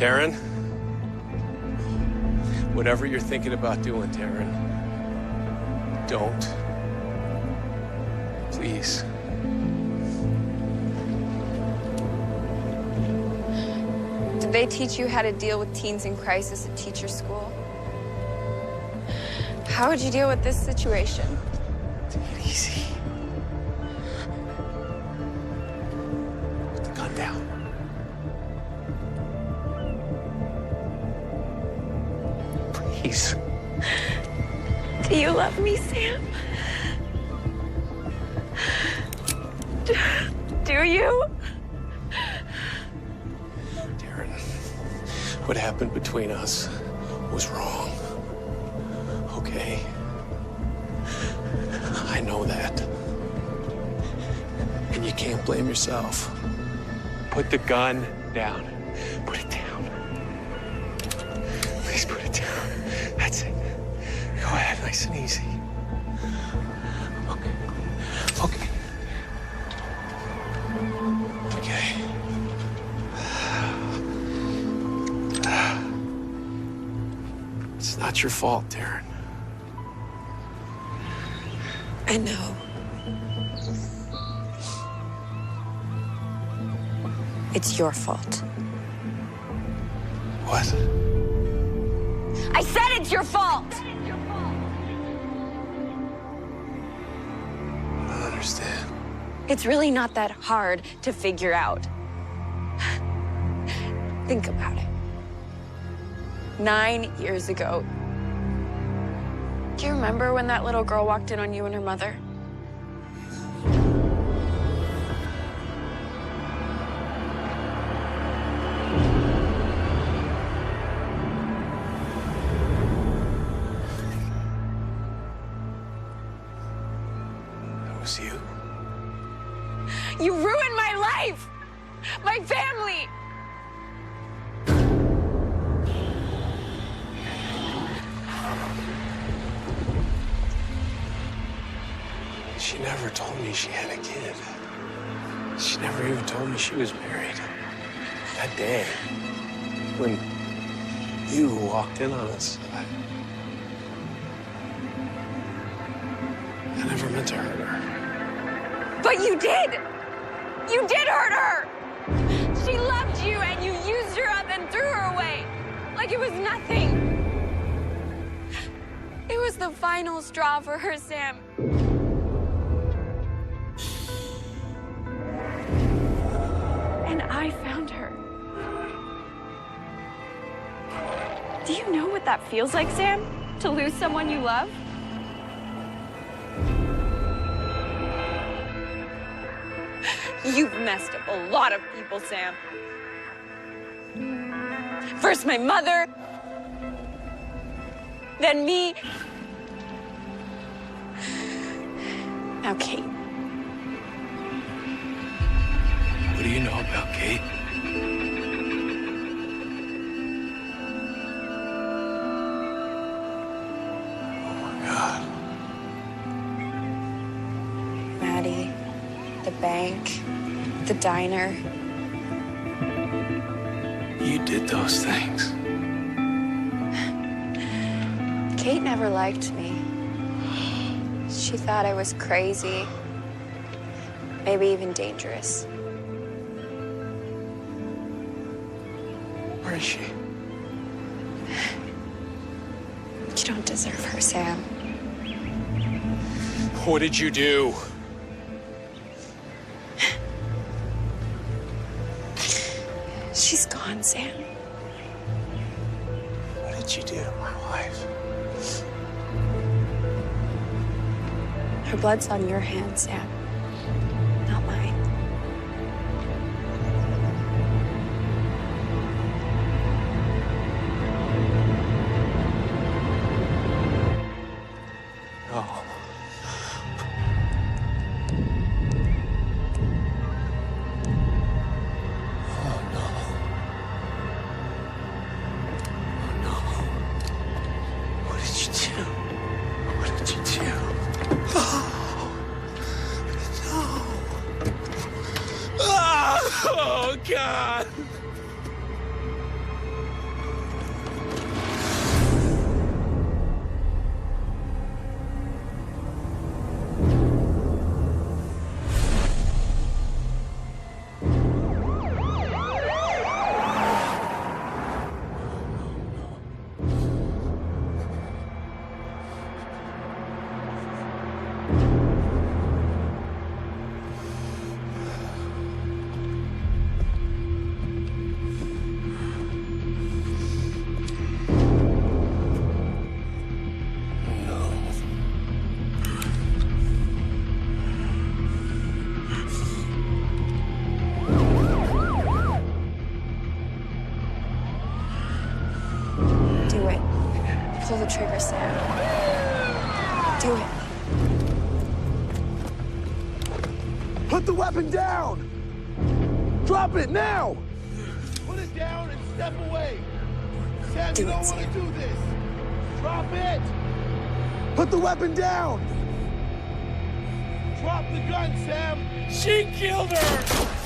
Taryn, whatever you're thinking about doing, Taryn, don't. Please. Did they teach you how to deal with teens in crisis at teacher school? How would you deal with this situation? Take it easy. Put the gun down. Please. Do you love me, Sam? Do you? Taryn, what happened between us was wrong. Okay? I know that. And you can't blame yourself. Put the gun down. Put it down. Please put it down. That's it. Go ahead, nice and easy. Okay. Okay. Okay. It's not your fault, Taryn. I know. It's your fault. What? I said it's your fault! I don't understand. It's really not that hard to figure out. Think about it. 9 years ago. Do you remember when that little girl walked in on you and her mother? That was you? You ruined my life! My family! She never told me she had a kid. She never even told me she was married. That day, when you walked in on us, I never meant to hurt her. But you did! You did hurt her! She loved you and you used her up and threw her away. Like it was nothing. It was the final straw for her, Sam. And I found her. Do you know what that feels like, Sam? To lose someone you love? You've messed up a lot of people, Sam. First my mother, then me, now Kate. What do you know about Kate? Oh my God. Maddie, the bank, the diner. You did those things. Kate never liked me. She thought I was crazy, maybe even dangerous. Where is she? You don't deserve her, Sam. What did you do? She's gone, Sam. What did you do to my wife? Her blood's on your hands, Sam, not mine. No. Oh, God. Pull the trigger, Sam. Do it. Put the weapon down! Drop it now! Put it down and step away. Sam, you don't want to do this. Drop it! Put the weapon down! Drop the gun, Sam! She killed her!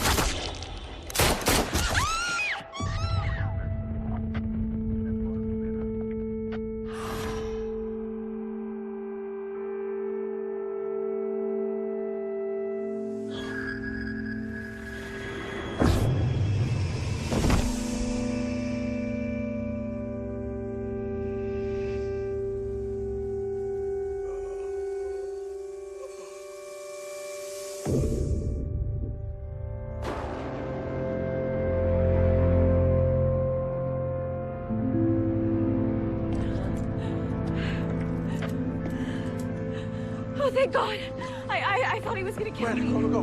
Oh, thank God. I thought he was gonna kill me. Go.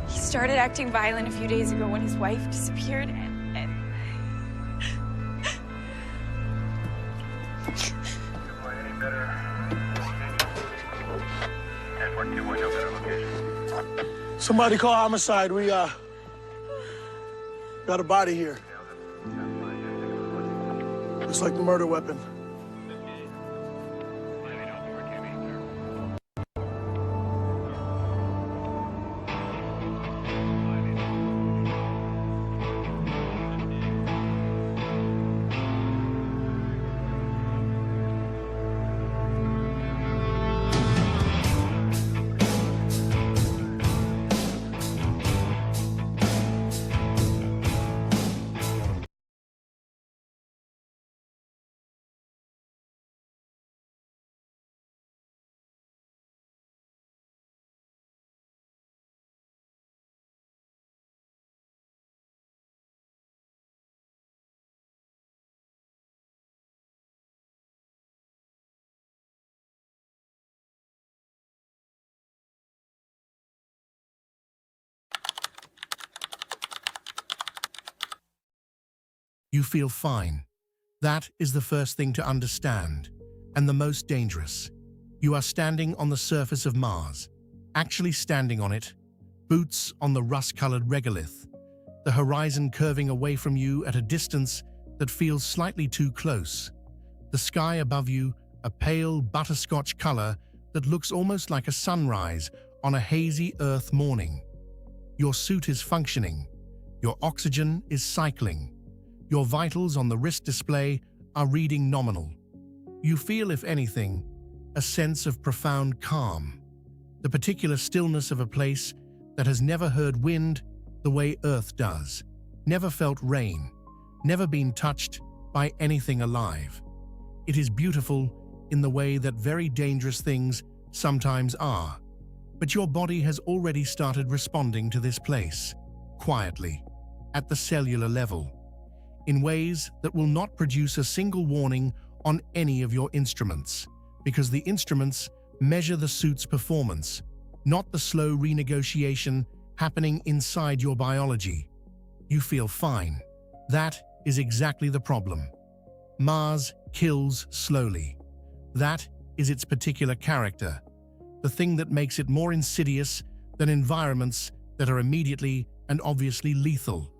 He started acting violent a few days ago when his wife disappeared, and... Somebody call homicide. We, got a body here. Looks like the murder weapon. You feel fine. That is the first thing to understand, and the most dangerous. You are standing on the surface of Mars, actually standing on it, boots on the rust-colored regolith, the horizon curving away from you at a distance that feels slightly too close. The sky above you, a pale butterscotch color that looks almost like a sunrise on a hazy Earth morning. Your suit is functioning. Your oxygen is cycling. Your vitals on the wrist display are reading nominal. You feel, if anything, a sense of profound calm, the particular stillness of a place that has never heard wind the way Earth does, never felt rain, never been touched by anything alive. It is beautiful in the way that very dangerous things sometimes are, but your body has already started responding to this place, quietly, at the cellular level, in ways that will not produce a single warning on any of your instruments, because the instruments measure the suit's performance, not the slow renegotiation happening inside your biology. You feel fine. That is exactly the problem. Mars kills slowly. That is its particular character, the thing that makes it more insidious than environments that are immediately and obviously lethal.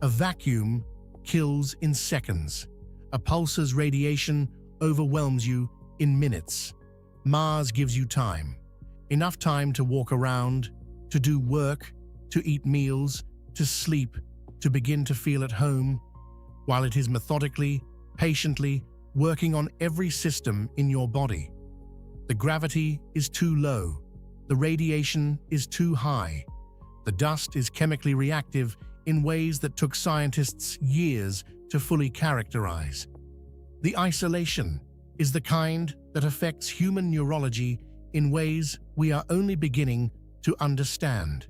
A vacuum kills in seconds. A pulsar's radiation overwhelms you in minutes. Mars gives you time. Enough time to walk around, to do work, to eat meals, to sleep, to begin to feel at home, while it is methodically, patiently working on every system in your body. The gravity is too low. The radiation is too high. The dust is chemically reactive in ways that took scientists years to fully characterize. The isolation is the kind that affects human neurology in ways we are only beginning to understand.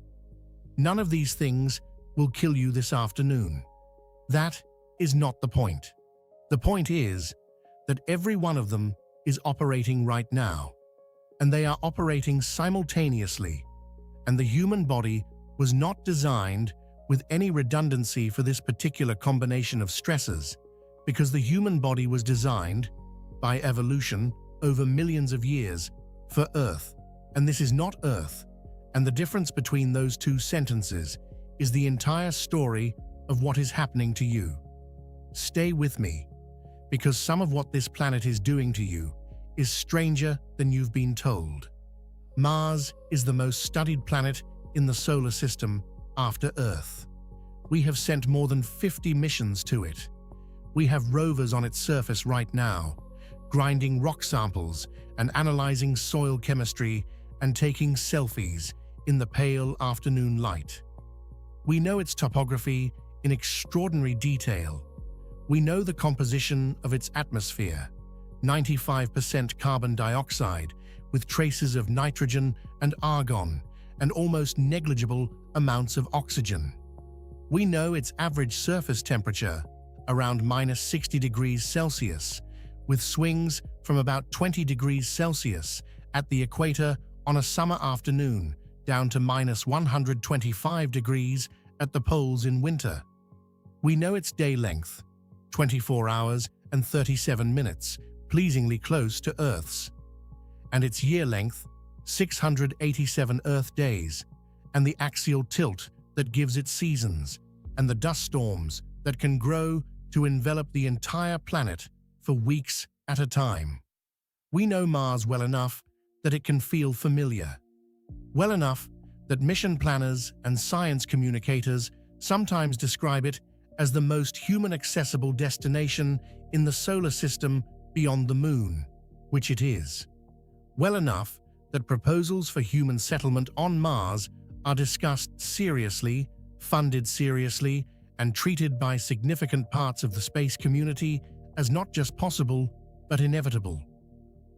None of these things will kill you this afternoon. That is not the point. The point is that every one of them is operating right now, and they are operating simultaneously, and the human body was not designed with any redundancy for this particular combination of stresses, because the human body was designed, by evolution, over millions of years, for Earth, and this is not Earth, and the difference between those two sentences is the entire story of what is happening to you. Stay with me, because some of what this planet is doing to you is stranger than you've been told. Mars is the most studied planet in the solar system after Earth. We have sent more than 50 missions to it. We have rovers on its surface right now, grinding rock samples and analyzing soil chemistry and taking selfies in the pale afternoon light. We know its topography in extraordinary detail. We know the composition of its atmosphere, 95% carbon dioxide with traces of nitrogen and argon and almost negligible amounts of oxygen. We know its average surface temperature, around -60 degrees Celsius, with swings from about 20 degrees Celsius at the equator on a summer afternoon down to -125 degrees at the poles in winter. We know its day length, 24 hours and 37 minutes, pleasingly close to Earth's, and its year length, 687 Earth days, and the axial tilt that gives it seasons, and the dust storms that can grow to envelop the entire planet for weeks at a time. We know Mars well enough that it can feel familiar, well enough that mission planners and science communicators sometimes describe it as the most human-accessible destination in the solar system beyond the Moon, which it is. Well enough that proposals for human settlement on Mars are discussed seriously, funded seriously, and treated by significant parts of the space community as not just possible, but inevitable.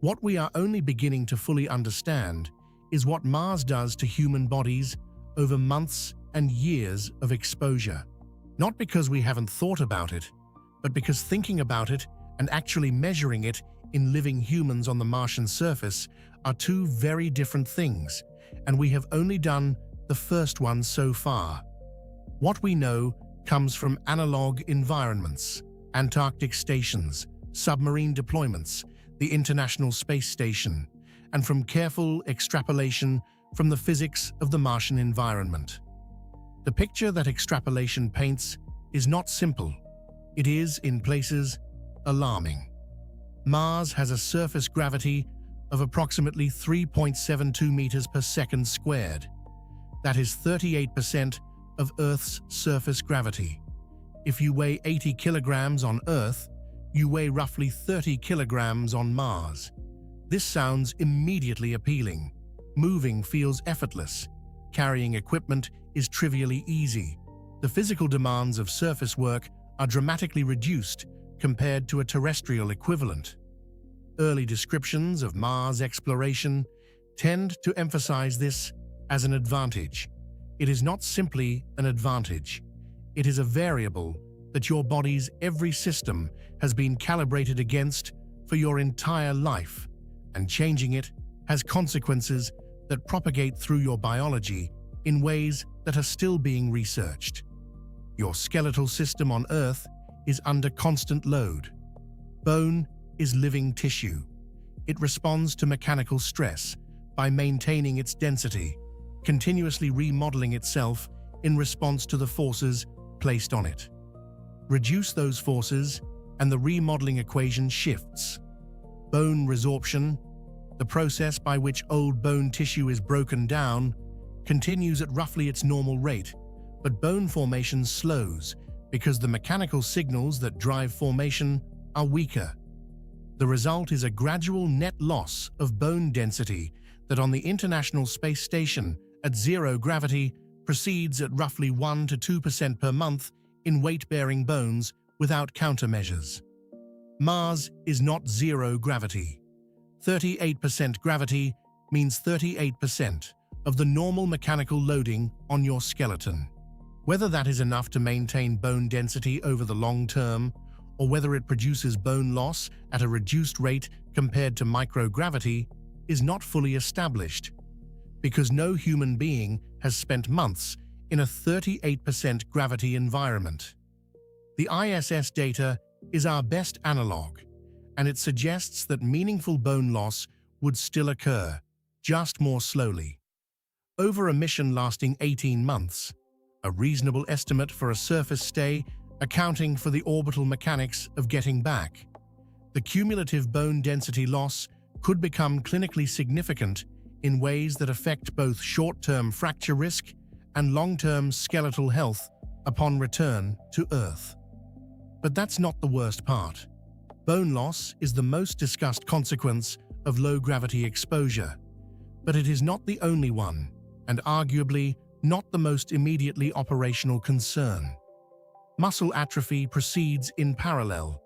What we are only beginning to fully understand is what Mars does to human bodies over months and years of exposure. Not because we haven't thought about it, but because thinking about it and actually measuring it in living humans on the Martian surface are two very different things, and we have only done the first one so far. What we know comes from analog environments, Antarctic stations, submarine deployments, the International Space Station, and from careful extrapolation from the physics of the Martian environment. The picture that extrapolation paints is not simple. It is, in places, alarming. Mars has a surface gravity of approximately 3.72 meters per second squared. That is 38% of Earth's surface gravity. If you weigh 80 kilograms on Earth, you weigh roughly 30 kilograms on Mars. This sounds immediately appealing. Moving feels effortless. Carrying equipment is trivially easy. The physical demands of surface work are dramatically reduced compared to a terrestrial equivalent. Early descriptions of Mars exploration tend to emphasize this as an advantage. It is not simply an advantage. It is a variable that your body's every system has been calibrated against for your entire life, and changing it has consequences that propagate through your biology in ways that are still being researched. Your skeletal system on Earth is under constant load. Bone is living tissue. It responds to mechanical stress by maintaining its density, continuously remodeling itself in response to the forces placed on it. Reduce those forces, and the remodeling equation shifts. Bone resorption, the process by which old bone tissue is broken down, continues at roughly its normal rate, but bone formation slows because the mechanical signals that drive formation are weaker. The result is a gradual net loss of bone density that on the International Space Station at zero gravity proceeds at roughly 1 to 2% per month in weight-bearing bones without countermeasures. Mars is not zero gravity. 38% gravity means 38% of the normal mechanical loading on your skeleton. Whether that is enough to maintain bone density over the long term, or whether it produces bone loss at a reduced rate compared to microgravity, is not fully established, because no human being has spent months in a 38% gravity environment. The ISS data is our best analog, and it suggests that meaningful bone loss would still occur, just more slowly. Over a mission lasting 18 months, a reasonable estimate for a surface stay accounting for the orbital mechanics of getting back. The cumulative bone density loss could become clinically significant in ways that affect both short-term fracture risk and long-term skeletal health upon return to Earth. But that's not the worst part. Bone loss is the most discussed consequence of low-gravity exposure, but it is not the only one, and arguably not the most immediately operational concern. Muscle atrophy proceeds in parallel.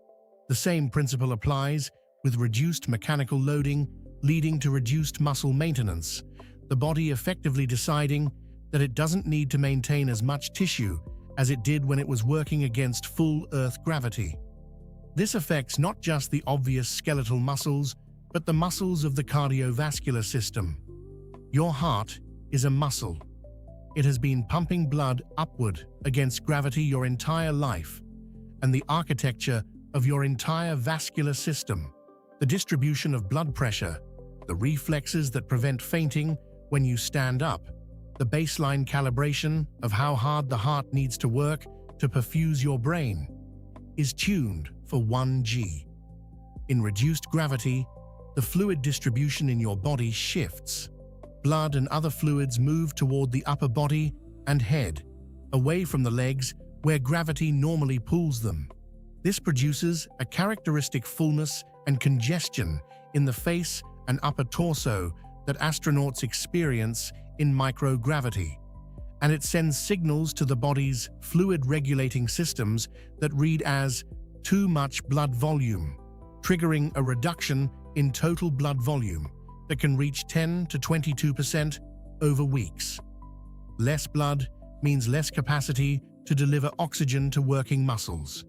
The same principle applies, with reduced mechanical loading leading to reduced muscle maintenance, the body effectively deciding that it doesn't need to maintain as much tissue as it did when it was working against full Earth gravity. This affects not just the obvious skeletal muscles, but the muscles of the cardiovascular system. Your heart is a muscle. It has been pumping blood upward against gravity your entire life, and the architecture of your entire vascular system, the distribution of blood pressure, the reflexes that prevent fainting when you stand up, the baseline calibration of how hard the heart needs to work to perfuse your brain, is tuned for 1G. In reduced gravity, the fluid distribution in your body shifts. Blood and other fluids move toward the upper body and head, away from the legs where gravity normally pulls them. This produces a characteristic fullness and congestion in the face and upper torso that astronauts experience in microgravity, and it sends signals to the body's fluid-regulating systems that read as too much blood volume, triggering a reduction in total blood volume that can reach 10 to 22% over weeks. Less blood means less capacity to deliver oxygen to working muscles.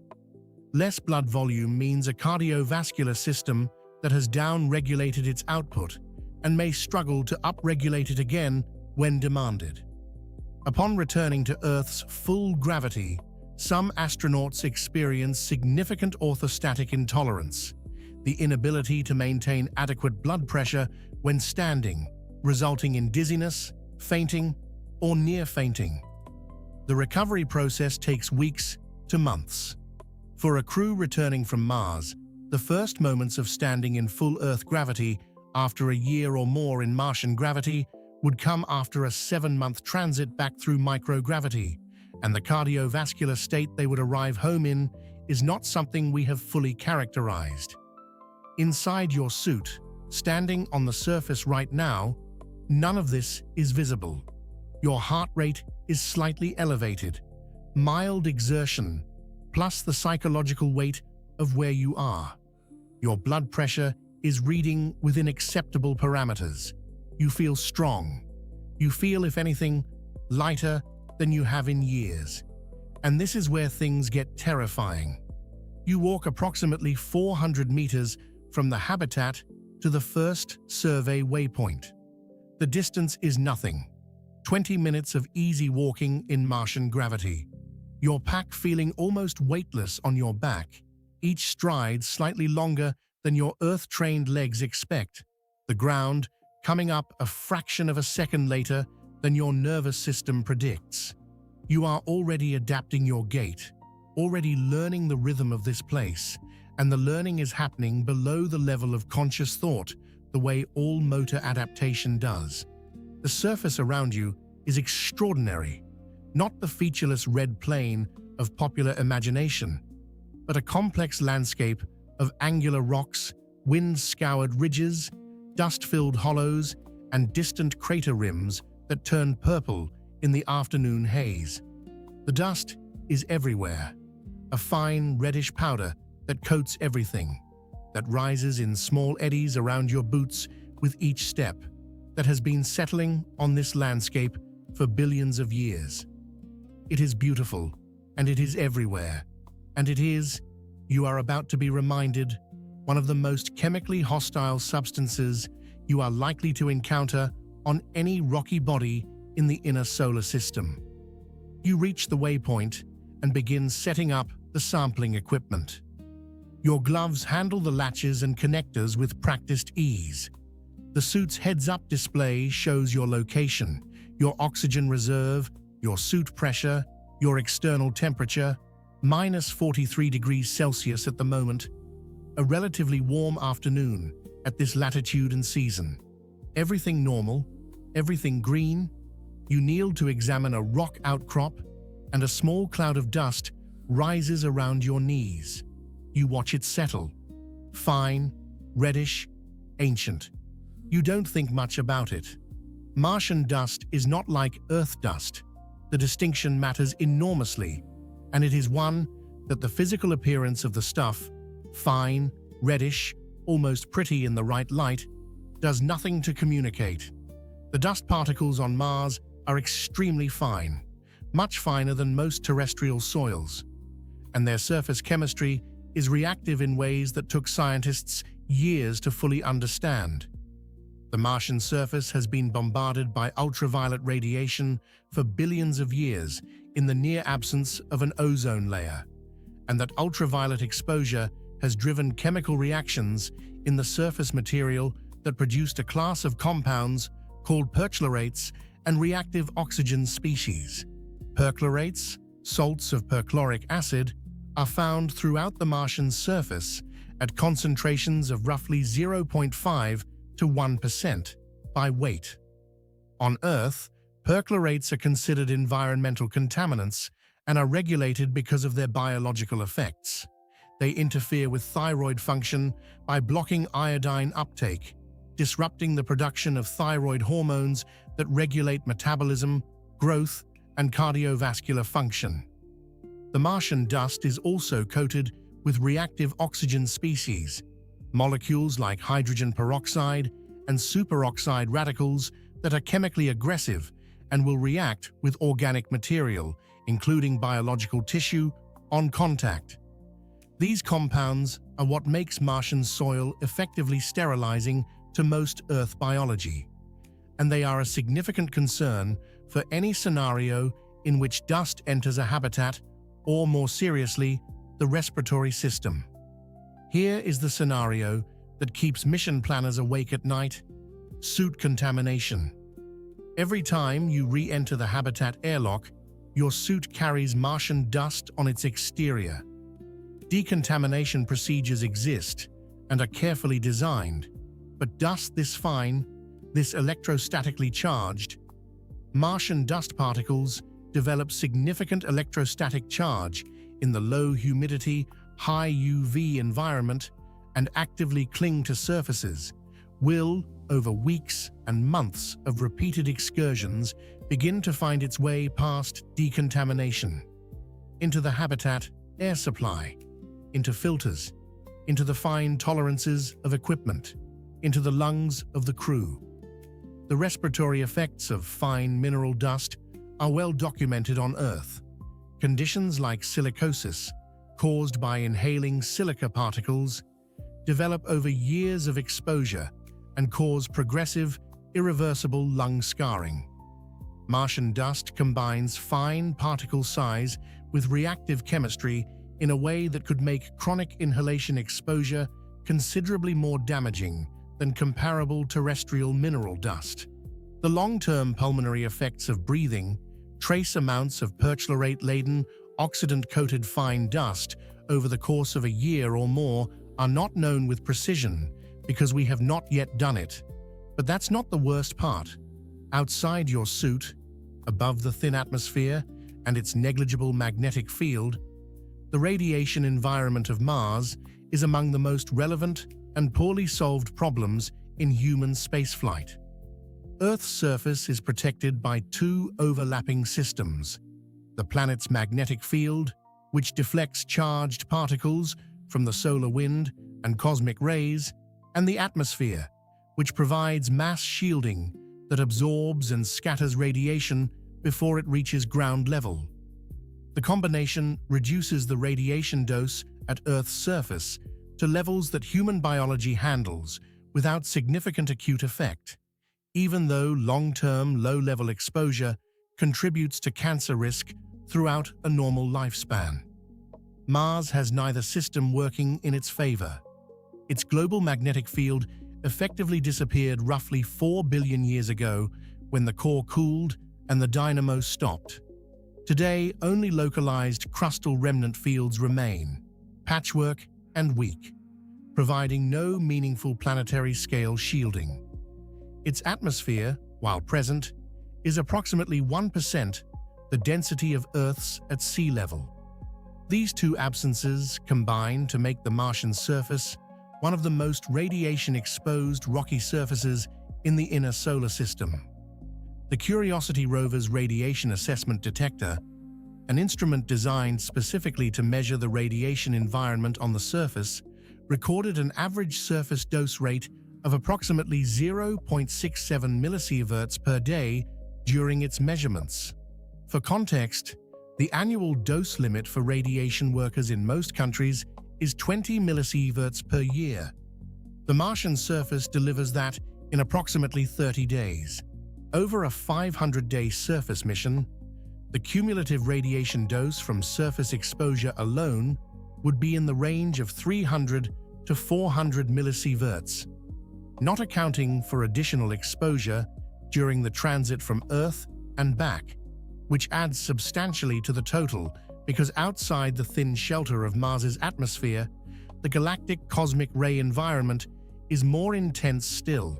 Less blood volume means a cardiovascular system that has down-regulated its output and may struggle to up-regulate it again when demanded. Upon returning to Earth's full gravity, some astronauts experience significant orthostatic intolerance, the inability to maintain adequate blood pressure when standing, resulting in dizziness, fainting, or near fainting. The recovery process takes weeks to months. For a crew returning from Mars, the first moments of standing in full Earth gravity after a year or more in Martian gravity would come after a 7-month transit back through microgravity, and the cardiovascular state they would arrive home in is not something we have fully characterized. Inside your suit, standing on the surface right now, none of this is visible. Your heart rate is slightly elevated, mild exertion, plus the psychological weight of where you are. Your blood pressure is reading within acceptable parameters. You feel strong. You feel, if anything, lighter than you have in years. And this is where things get terrifying. You walk approximately 400 meters from the habitat to the first survey waypoint. The distance is nothing. 20 minutes of easy walking in Martian gravity. Your pack feeling almost weightless on your back, each stride slightly longer than your Earth-trained legs expect. The ground coming up a fraction of a second later than your nervous system predicts. You are already adapting your gait, already learning the rhythm of this place, and the learning is happening below the level of conscious thought, the way all motor adaptation does. The surface around you is extraordinary, not the featureless red plain of popular imagination, but a complex landscape of angular rocks, wind-scoured ridges, dust-filled hollows, and distant crater rims that turn purple in the afternoon haze. The dust is everywhere, a fine reddish powder that coats everything, that rises in small eddies around your boots with each step, that has been settling on this landscape for billions of years. It is beautiful, and it is everywhere, and it is, you are about to be reminded, one of the most chemically hostile substances you are likely to encounter on any rocky body in the inner solar system. You reach the waypoint and begin setting up the sampling equipment. Your gloves handle the latches and connectors with practiced ease. The suit's heads-up display shows your location, your oxygen reserve, your suit pressure, your external temperature, minus 43 degrees Celsius at the moment, a relatively warm afternoon at this latitude and season. Everything normal, everything green. You kneel to examine a rock outcrop, and a small cloud of dust rises around your knees. You watch it settle. Fine, reddish, ancient. You don't think much about it. Martian dust is not like Earth dust. The distinction matters enormously, and it is one that the physical appearance of the stuff, fine, reddish, almost pretty in the right light, does nothing to communicate. The dust particles on Mars are extremely fine, much finer than most terrestrial soils, and their surface chemistry is reactive in ways that took scientists years to fully understand. The Martian surface has been bombarded by ultraviolet radiation for billions of years in the near absence of an ozone layer, and that ultraviolet exposure has driven chemical reactions in the surface material that produced a class of compounds called perchlorates and reactive oxygen species. Perchlorates, salts of perchloric acid, are found throughout the Martian surface at concentrations of roughly 0.5 to 1% by weight. On Earth, perchlorates are considered environmental contaminants and are regulated because of their biological effects. They interfere with thyroid function by blocking iodine uptake, disrupting the production of thyroid hormones that regulate metabolism, growth, and cardiovascular function. The Martian dust is also coated with reactive oxygen species, molecules like hydrogen peroxide and superoxide radicals that are chemically aggressive and will react with organic material, including biological tissue, on contact. These compounds are what makes Martian soil effectively sterilizing to most Earth biology, and they are a significant concern for any scenario in which dust enters a habitat, or more seriously, the respiratory system. Here is the scenario that keeps mission planners awake at night: suit contamination. Every time you re-enter the habitat airlock, your suit carries Martian dust on its exterior. Decontamination procedures exist and are carefully designed, but dust this fine, this electrostatically charged, Martian dust particles develop significant electrostatic charge in the low humidity, high UV environment and actively cling to surfaces, will, over weeks and months of repeated excursions, begin to find its way past decontamination, into the habitat air supply, into filters, into the fine tolerances of equipment, into the lungs of the crew. The respiratory effects of fine mineral dust are well documented on Earth. Conditions like silicosis, caused by inhaling silica particles, develop over years of exposure and cause progressive, irreversible lung scarring. Martian dust combines fine particle size with reactive chemistry in a way that could make chronic inhalation exposure considerably more damaging than comparable terrestrial mineral dust. The long-term pulmonary effects of breathing trace amounts of perchlorate-laden, oxidant-coated fine dust over the course of a year or more are not known with precision because we have not yet done it. But that's not the worst part. Outside your suit, above the thin atmosphere and its negligible magnetic field, the radiation environment of Mars is among the most relevant and poorly solved problems in human spaceflight. Earth's surface is protected by two overlapping systems: the planet's magnetic field, which deflects charged particles from the solar wind and cosmic rays, and the atmosphere, which provides mass shielding that absorbs and scatters radiation before it reaches ground level. The combination reduces the radiation dose at Earth's surface to levels that human biology handles without significant acute effect, even though long-term low-level exposure contributes to cancer risk throughout a normal lifespan. Mars has neither system working in its favor. Its global magnetic field effectively disappeared roughly 4 billion years ago when the core cooled and the dynamo stopped. Today, only localized crustal remnant fields remain, patchwork and weak, providing no meaningful planetary scale shielding. Its atmosphere, while present, is approximately 1% the density of Earth's at sea level. These two absences combine to make the Martian surface one of the most radiation-exposed rocky surfaces in the inner solar system. The Curiosity rover's radiation assessment detector, an instrument designed specifically to measure the radiation environment on the surface, recorded an average surface dose rate of approximately 0.67 millisieverts per day during its measurements. For context, the annual dose limit for radiation workers in most countries is 20 millisieverts per year. The Martian surface delivers that in approximately 30 days. Over a 500-day surface mission, the cumulative radiation dose from surface exposure alone would be in the range of 300 to 400 millisieverts, not accounting for additional exposure during the transit from Earth and back, which adds substantially to the total because outside the thin shelter of Mars's atmosphere, the galactic cosmic ray environment is more intense still.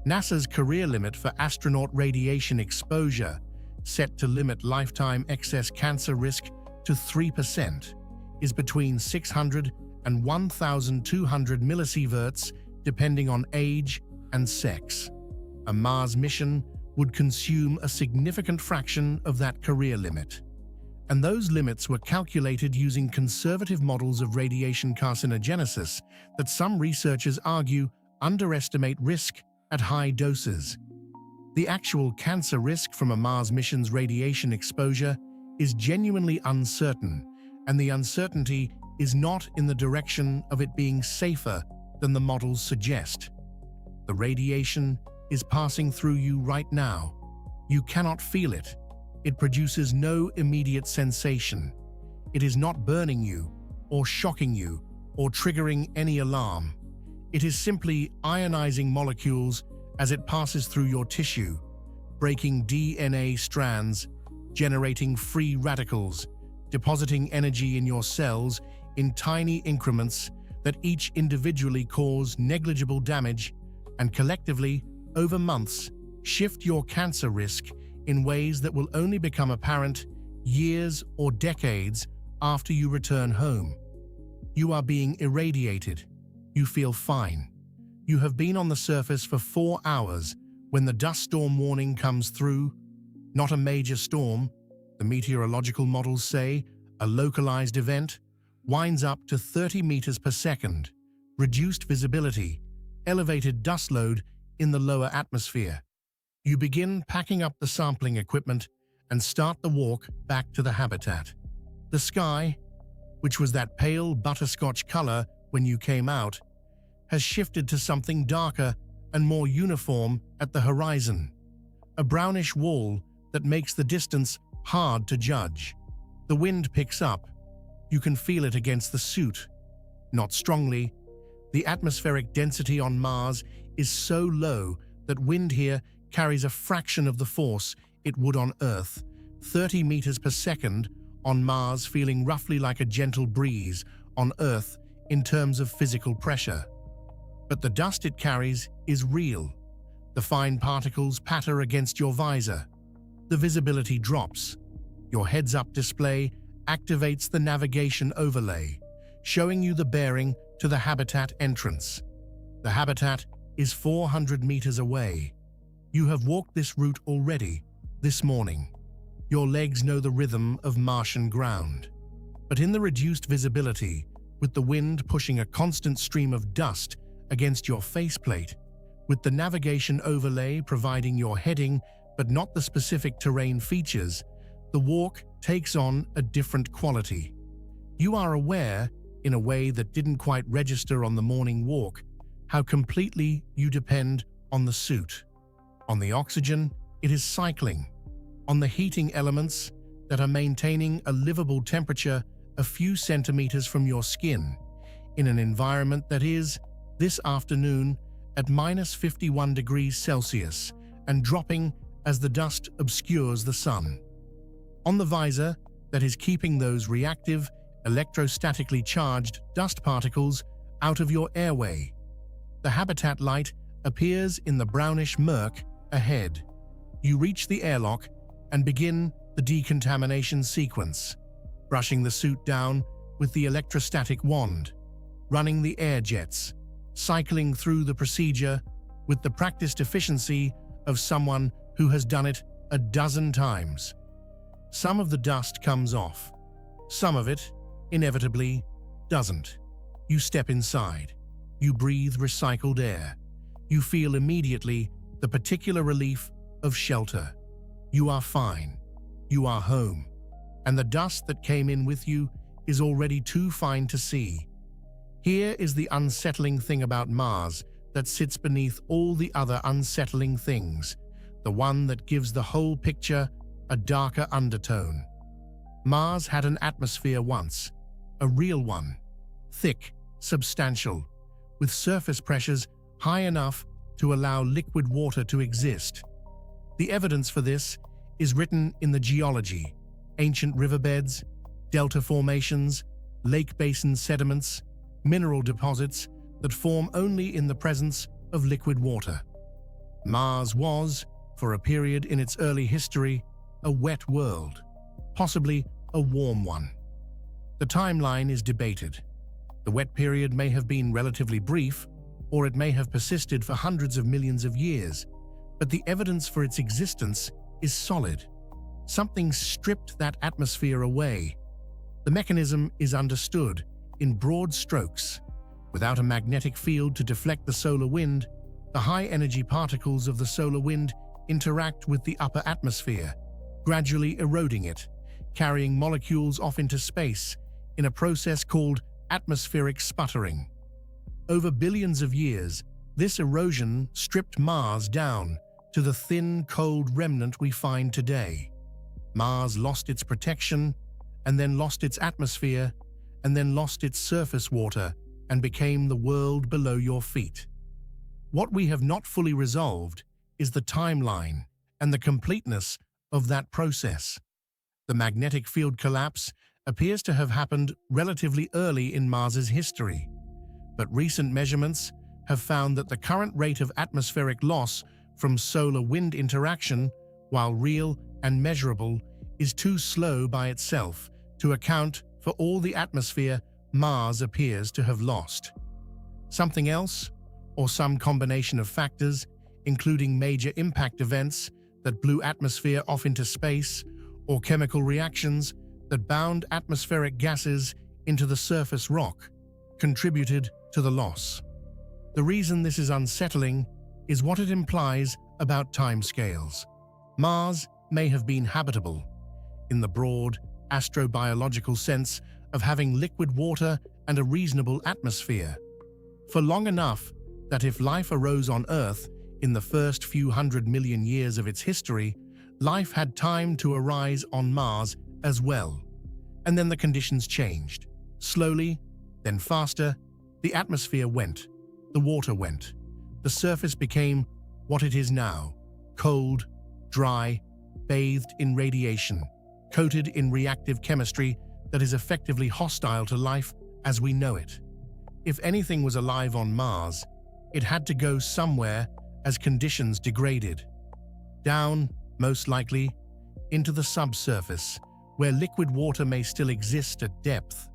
NASA's career limit for astronaut radiation exposure, set to limit lifetime excess cancer risk to 3%, is between 600 and 1,200 millisieverts depending on age and sex. A Mars mission would consume a significant fraction of that career limit. And those limits were calculated using conservative models of radiation carcinogenesis that some researchers argue underestimate risk at high doses. The actual cancer risk from a Mars mission's radiation exposure is genuinely uncertain, and the uncertainty is not in the direction of it being safer than the models suggest. The radiation is passing through you right now. You cannot feel it. It produces no immediate sensation. It is not burning you, or shocking you, or triggering any alarm. It is simply ionizing molecules as it passes through your tissue, breaking DNA strands, generating free radicals, depositing energy in your cells in tiny increments that each individually cause negligible damage and collectively, over months, shift your cancer risk in ways that will only become apparent years or decades after you return home. You are being irradiated. You feel fine. You have been on the surface for 4 hours when the dust storm warning comes through. Not a major storm, the meteorological models say, a localized event, winds up to 30 meters per second, reduced visibility, elevated dust load in the lower atmosphere. You begin packing up the sampling equipment and start the walk back to the habitat. The sky, which was that pale butterscotch color when you came out, has shifted to something darker and more uniform at the horizon. A brownish wall that makes the distance hard to judge. The wind picks up. You can feel it against the suit. Not strongly. The atmospheric density on Mars is so low that wind here carries a fraction of the force it would on Earth, 30 meters per second on Mars, feeling roughly like a gentle breeze on Earth in terms of physical pressure. But the dust it carries is real. The fine particles patter against your visor. The visibility drops. Your heads-up display activates the navigation overlay, showing you the bearing to the habitat entrance. The habitat is 400 meters away. You have walked this route already, this morning. Your legs know the rhythm of Martian ground. But in the reduced visibility, with the wind pushing a constant stream of dust against your faceplate, with the navigation overlay providing your heading but not the specific terrain features, the walk takes on a different quality. You are aware, in a way that didn't quite register on the morning walk, how completely you depend on the suit. On the oxygen, it is cycling. On the heating elements, that are maintaining a livable temperature a few centimeters from your skin in an environment that is, this afternoon, at minus 51 degrees Celsius and dropping as the dust obscures the sun. On the visor that is keeping those reactive, electrostatically charged dust particles out of your airway. The habitat light appears in the brownish murk ahead. You reach the airlock and begin the decontamination sequence, brushing the suit down with the electrostatic wand, running the air jets, cycling through the procedure with the practiced efficiency of someone who has done it a dozen times. Some of the dust comes off. Some of it, inevitably, doesn't. You step inside. You breathe recycled air. You feel immediately the particular relief of shelter. You are fine. You are home. And the dust that came in with you is already too fine to see. Here is the unsettling thing about Mars that sits beneath all the other unsettling things, the one that gives the whole picture a darker undertone. Mars had an atmosphere once, a real one, thick, substantial, with surface pressures high enough to allow liquid water to exist. The evidence for this is written in the geology, ancient riverbeds, delta formations, lake basin sediments, mineral deposits that form only in the presence of liquid water. Mars was, for a period in its early history, a wet world, possibly a warm one. The timeline is debated. The wet period may have been relatively brief, or it may have persisted for hundreds of millions of years, but the evidence for its existence is solid. Something stripped that atmosphere away. The mechanism is understood in broad strokes. Without a magnetic field to deflect the solar wind, the high-energy particles of the solar wind interact with the upper atmosphere, gradually eroding it, carrying molecules off into space in a process called atmospheric sputtering. Over billions of years, this erosion stripped Mars down to the thin, cold remnant we find today. Mars lost its protection, and then lost its atmosphere, and then lost its surface water, and became the world below your feet. What we have not fully resolved is the timeline and the completeness of that process. The magnetic field collapse appears to have happened relatively early in Mars's history, but recent measurements have found that the current rate of atmospheric loss from solar-wind interaction, while real and measurable, is too slow by itself to account for all the atmosphere Mars appears to have lost. Something else, or some combination of factors, including major impact events that blew atmosphere off into space, or chemical reactions that bound atmospheric gases into the surface rock, contributed to the loss. The reason this is unsettling is what it implies about timescales. Mars may have been habitable, in the broad, astrobiological sense of having liquid water and a reasonable atmosphere, for long enough that if life arose on Earth in the first few 100 million years of its history, life had time to arise on Mars as well. And then the conditions changed. Slowly, then faster, the atmosphere went, the water went. The surface became what it is now, cold, dry, bathed in radiation, coated in reactive chemistry that is effectively hostile to life as we know it. If anything was alive on Mars, it had to go somewhere as conditions degraded. Down, most likely, into the subsurface, where liquid water may still exist at depth,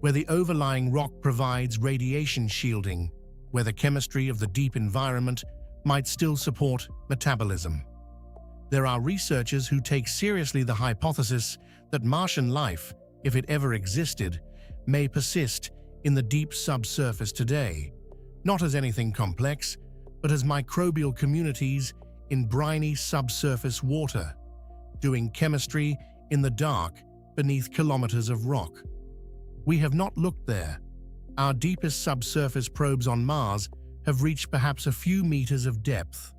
where the overlying rock provides radiation shielding, where the chemistry of the deep environment might still support metabolism. There are researchers who take seriously the hypothesis that Martian life, if it ever existed, may persist in the deep subsurface today, not as anything complex, but as microbial communities in briny subsurface water, doing chemistry in the dark beneath kilometers of rock. We have not looked there. Our deepest subsurface probes on Mars have reached perhaps a few meters of depth.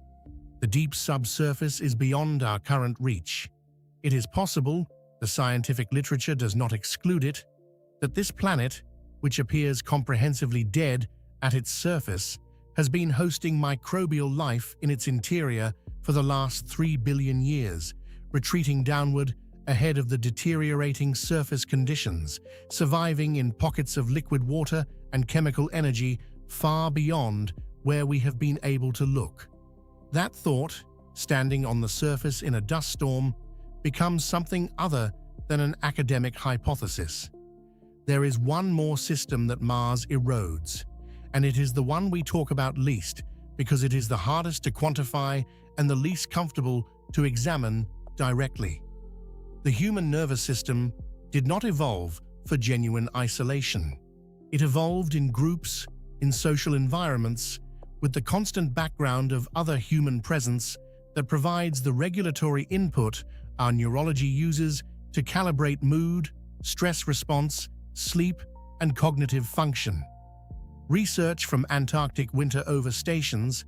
The deep subsurface is beyond our current reach. It is possible the scientific literature does not exclude it, that this planet, which appears comprehensively dead at its surface, has been hosting microbial life in its interior for the last 3 billion years, retreating downward ahead of the deteriorating surface conditions, surviving in pockets of liquid water and chemical energy far beyond where we have been able to look. That thought, standing on the surface in a dust storm, becomes something other than an academic hypothesis. There is one more system that Mars erodes, and it is the one we talk about least because it is the hardest to quantify and the least comfortable to examine directly. The human nervous system did not evolve for genuine isolation. It evolved in groups, in social environments, with the constant background of other human presence that provides the regulatory input our neurology uses to calibrate mood, stress response, sleep, and cognitive function. Research from Antarctic winter overstations,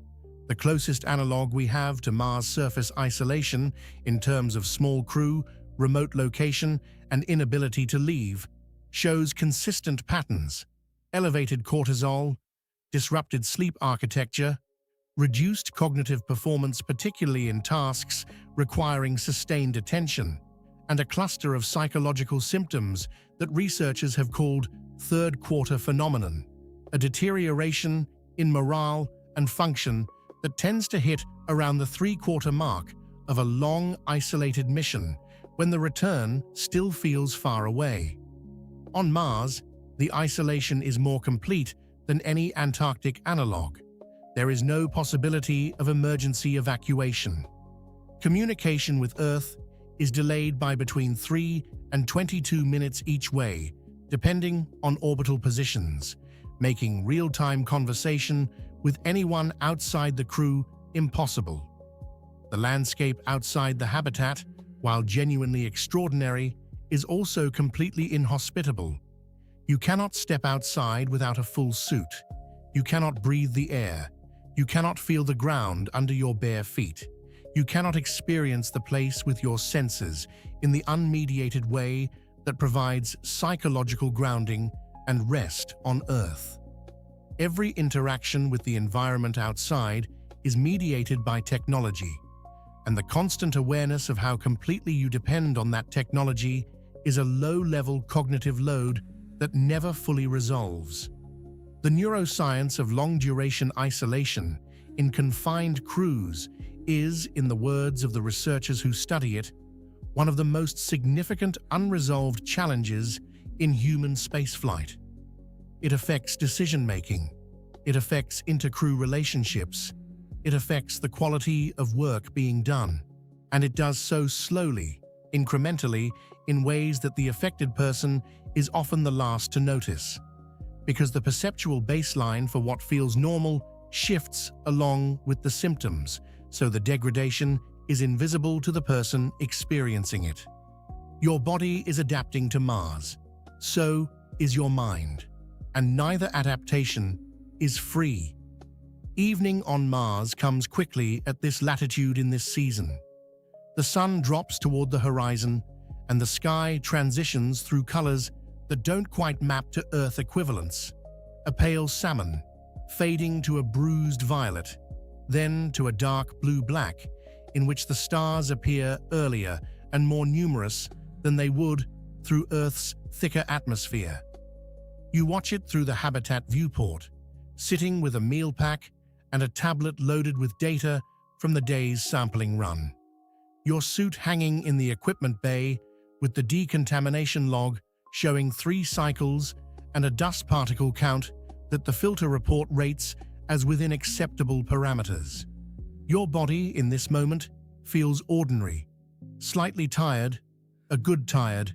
the closest analog we have to Mars surface isolation in terms of small crew, remote location, and inability to leave, shows consistent patterns: elevated cortisol, disrupted sleep architecture, reduced cognitive performance particularly in tasks requiring sustained attention, and a cluster of psychological symptoms that researchers have called third quarter phenomenon, a deterioration in morale and function that tends to hit around the three-quarter mark of a long, isolated mission when the return still feels far away. On Mars, the isolation is more complete than any Antarctic analog. There is no possibility of emergency evacuation. Communication with Earth is delayed by between 3 and 22 minutes each way, depending on orbital positions, making real-time conversation with anyone outside the crew impossible. The landscape outside the habitat, while genuinely extraordinary, is also completely inhospitable. You cannot step outside without a full suit. You cannot breathe the air. You cannot feel the ground under your bare feet. You cannot experience the place with your senses in the unmediated way that provides psychological grounding and rest on Earth. Every interaction with the environment outside is mediated by technology, and the constant awareness of how completely you depend on that technology is a low-level cognitive load that never fully resolves. The neuroscience of long-duration isolation in confined crews is, in the words of the researchers who study it, one of the most significant unresolved challenges in human spaceflight. It affects decision-making. It affects inter-crew relationships. It affects the quality of work being done. And it does so slowly, incrementally, in ways that the affected person is often the last to notice, because the perceptual baseline for what feels normal shifts along with the symptoms, so the degradation is invisible to the person experiencing it. Your body is adapting to Mars. So is your mind. And neither adaptation is free. Evening on Mars comes quickly at this latitude in this season. The sun drops toward the horizon, and the sky transitions through colors that don't quite map to Earth equivalents. A pale salmon, fading to a bruised violet, then to a dark blue-black, in which the stars appear earlier and more numerous than they would through Earth's thicker atmosphere. You watch it through the habitat viewport, sitting with a meal pack and a tablet loaded with data from the day's sampling run. Your suit hanging in the equipment bay with the decontamination log showing 3 cycles and a dust particle count that the filter report rates as within acceptable parameters. Your body in this moment feels ordinary, slightly tired, a good tired,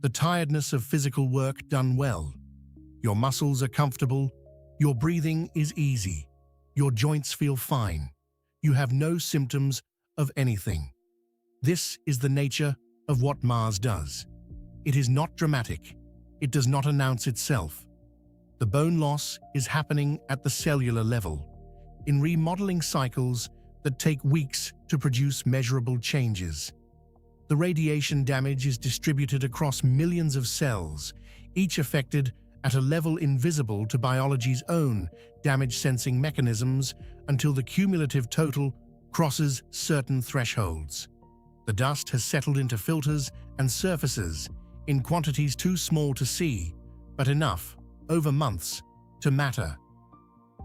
the tiredness of physical work done well. Your muscles are comfortable, your breathing is easy, your joints feel fine. You have no symptoms of anything. This is the nature of what Mars does. It is not dramatic. It does not announce itself. The bone loss is happening at the cellular level, in remodeling cycles that take weeks to produce measurable changes. The radiation damage is distributed across millions of cells, each affected at a level invisible to biology's own damage-sensing mechanisms until the cumulative total crosses certain thresholds. The dust has settled into filters and surfaces in quantities too small to see, but enough, over months, to matter.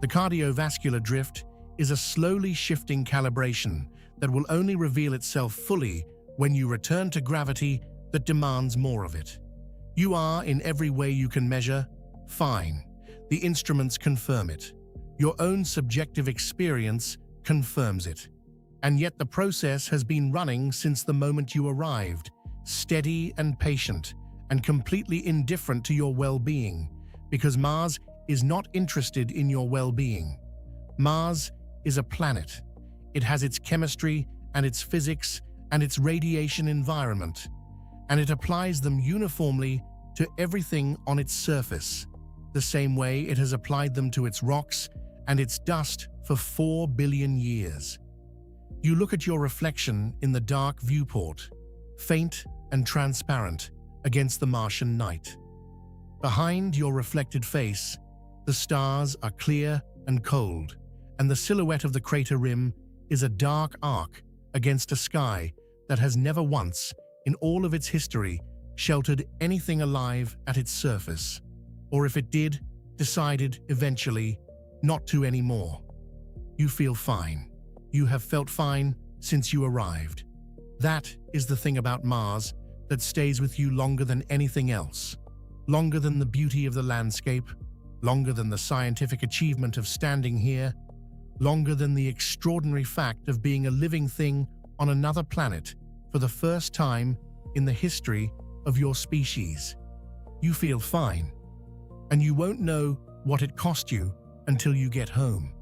The cardiovascular drift is a slowly shifting calibration that will only reveal itself fully when you return to gravity that demands more of it. You are, in every way you can measure, fine. The instruments confirm it. Your own subjective experience confirms it. And yet the process has been running since the moment you arrived, steady and patient, and completely indifferent to your well-being, because Mars is not interested in your well-being. Mars is a planet. It has its chemistry and its physics and its radiation environment, and it applies them uniformly to everything on its surface, the same way it has applied them to its rocks and its dust for 4 billion years. You look at your reflection in the dark viewport, faint and transparent against the Martian night. Behind your reflected face, the stars are clear and cold, and the silhouette of the crater rim is a dark arc against a sky that has never once, in all of its history, sheltered anything alive at its surface, or if it did, decided eventually not to anymore. You feel fine. You have felt fine since you arrived. That is the thing about Mars that stays with you longer than anything else, longer than the beauty of the landscape, longer than the scientific achievement of standing here, longer than the extraordinary fact of being a living thing on another planet for the first time in the history of your species. You feel fine, and you won't know what it cost you until you get home.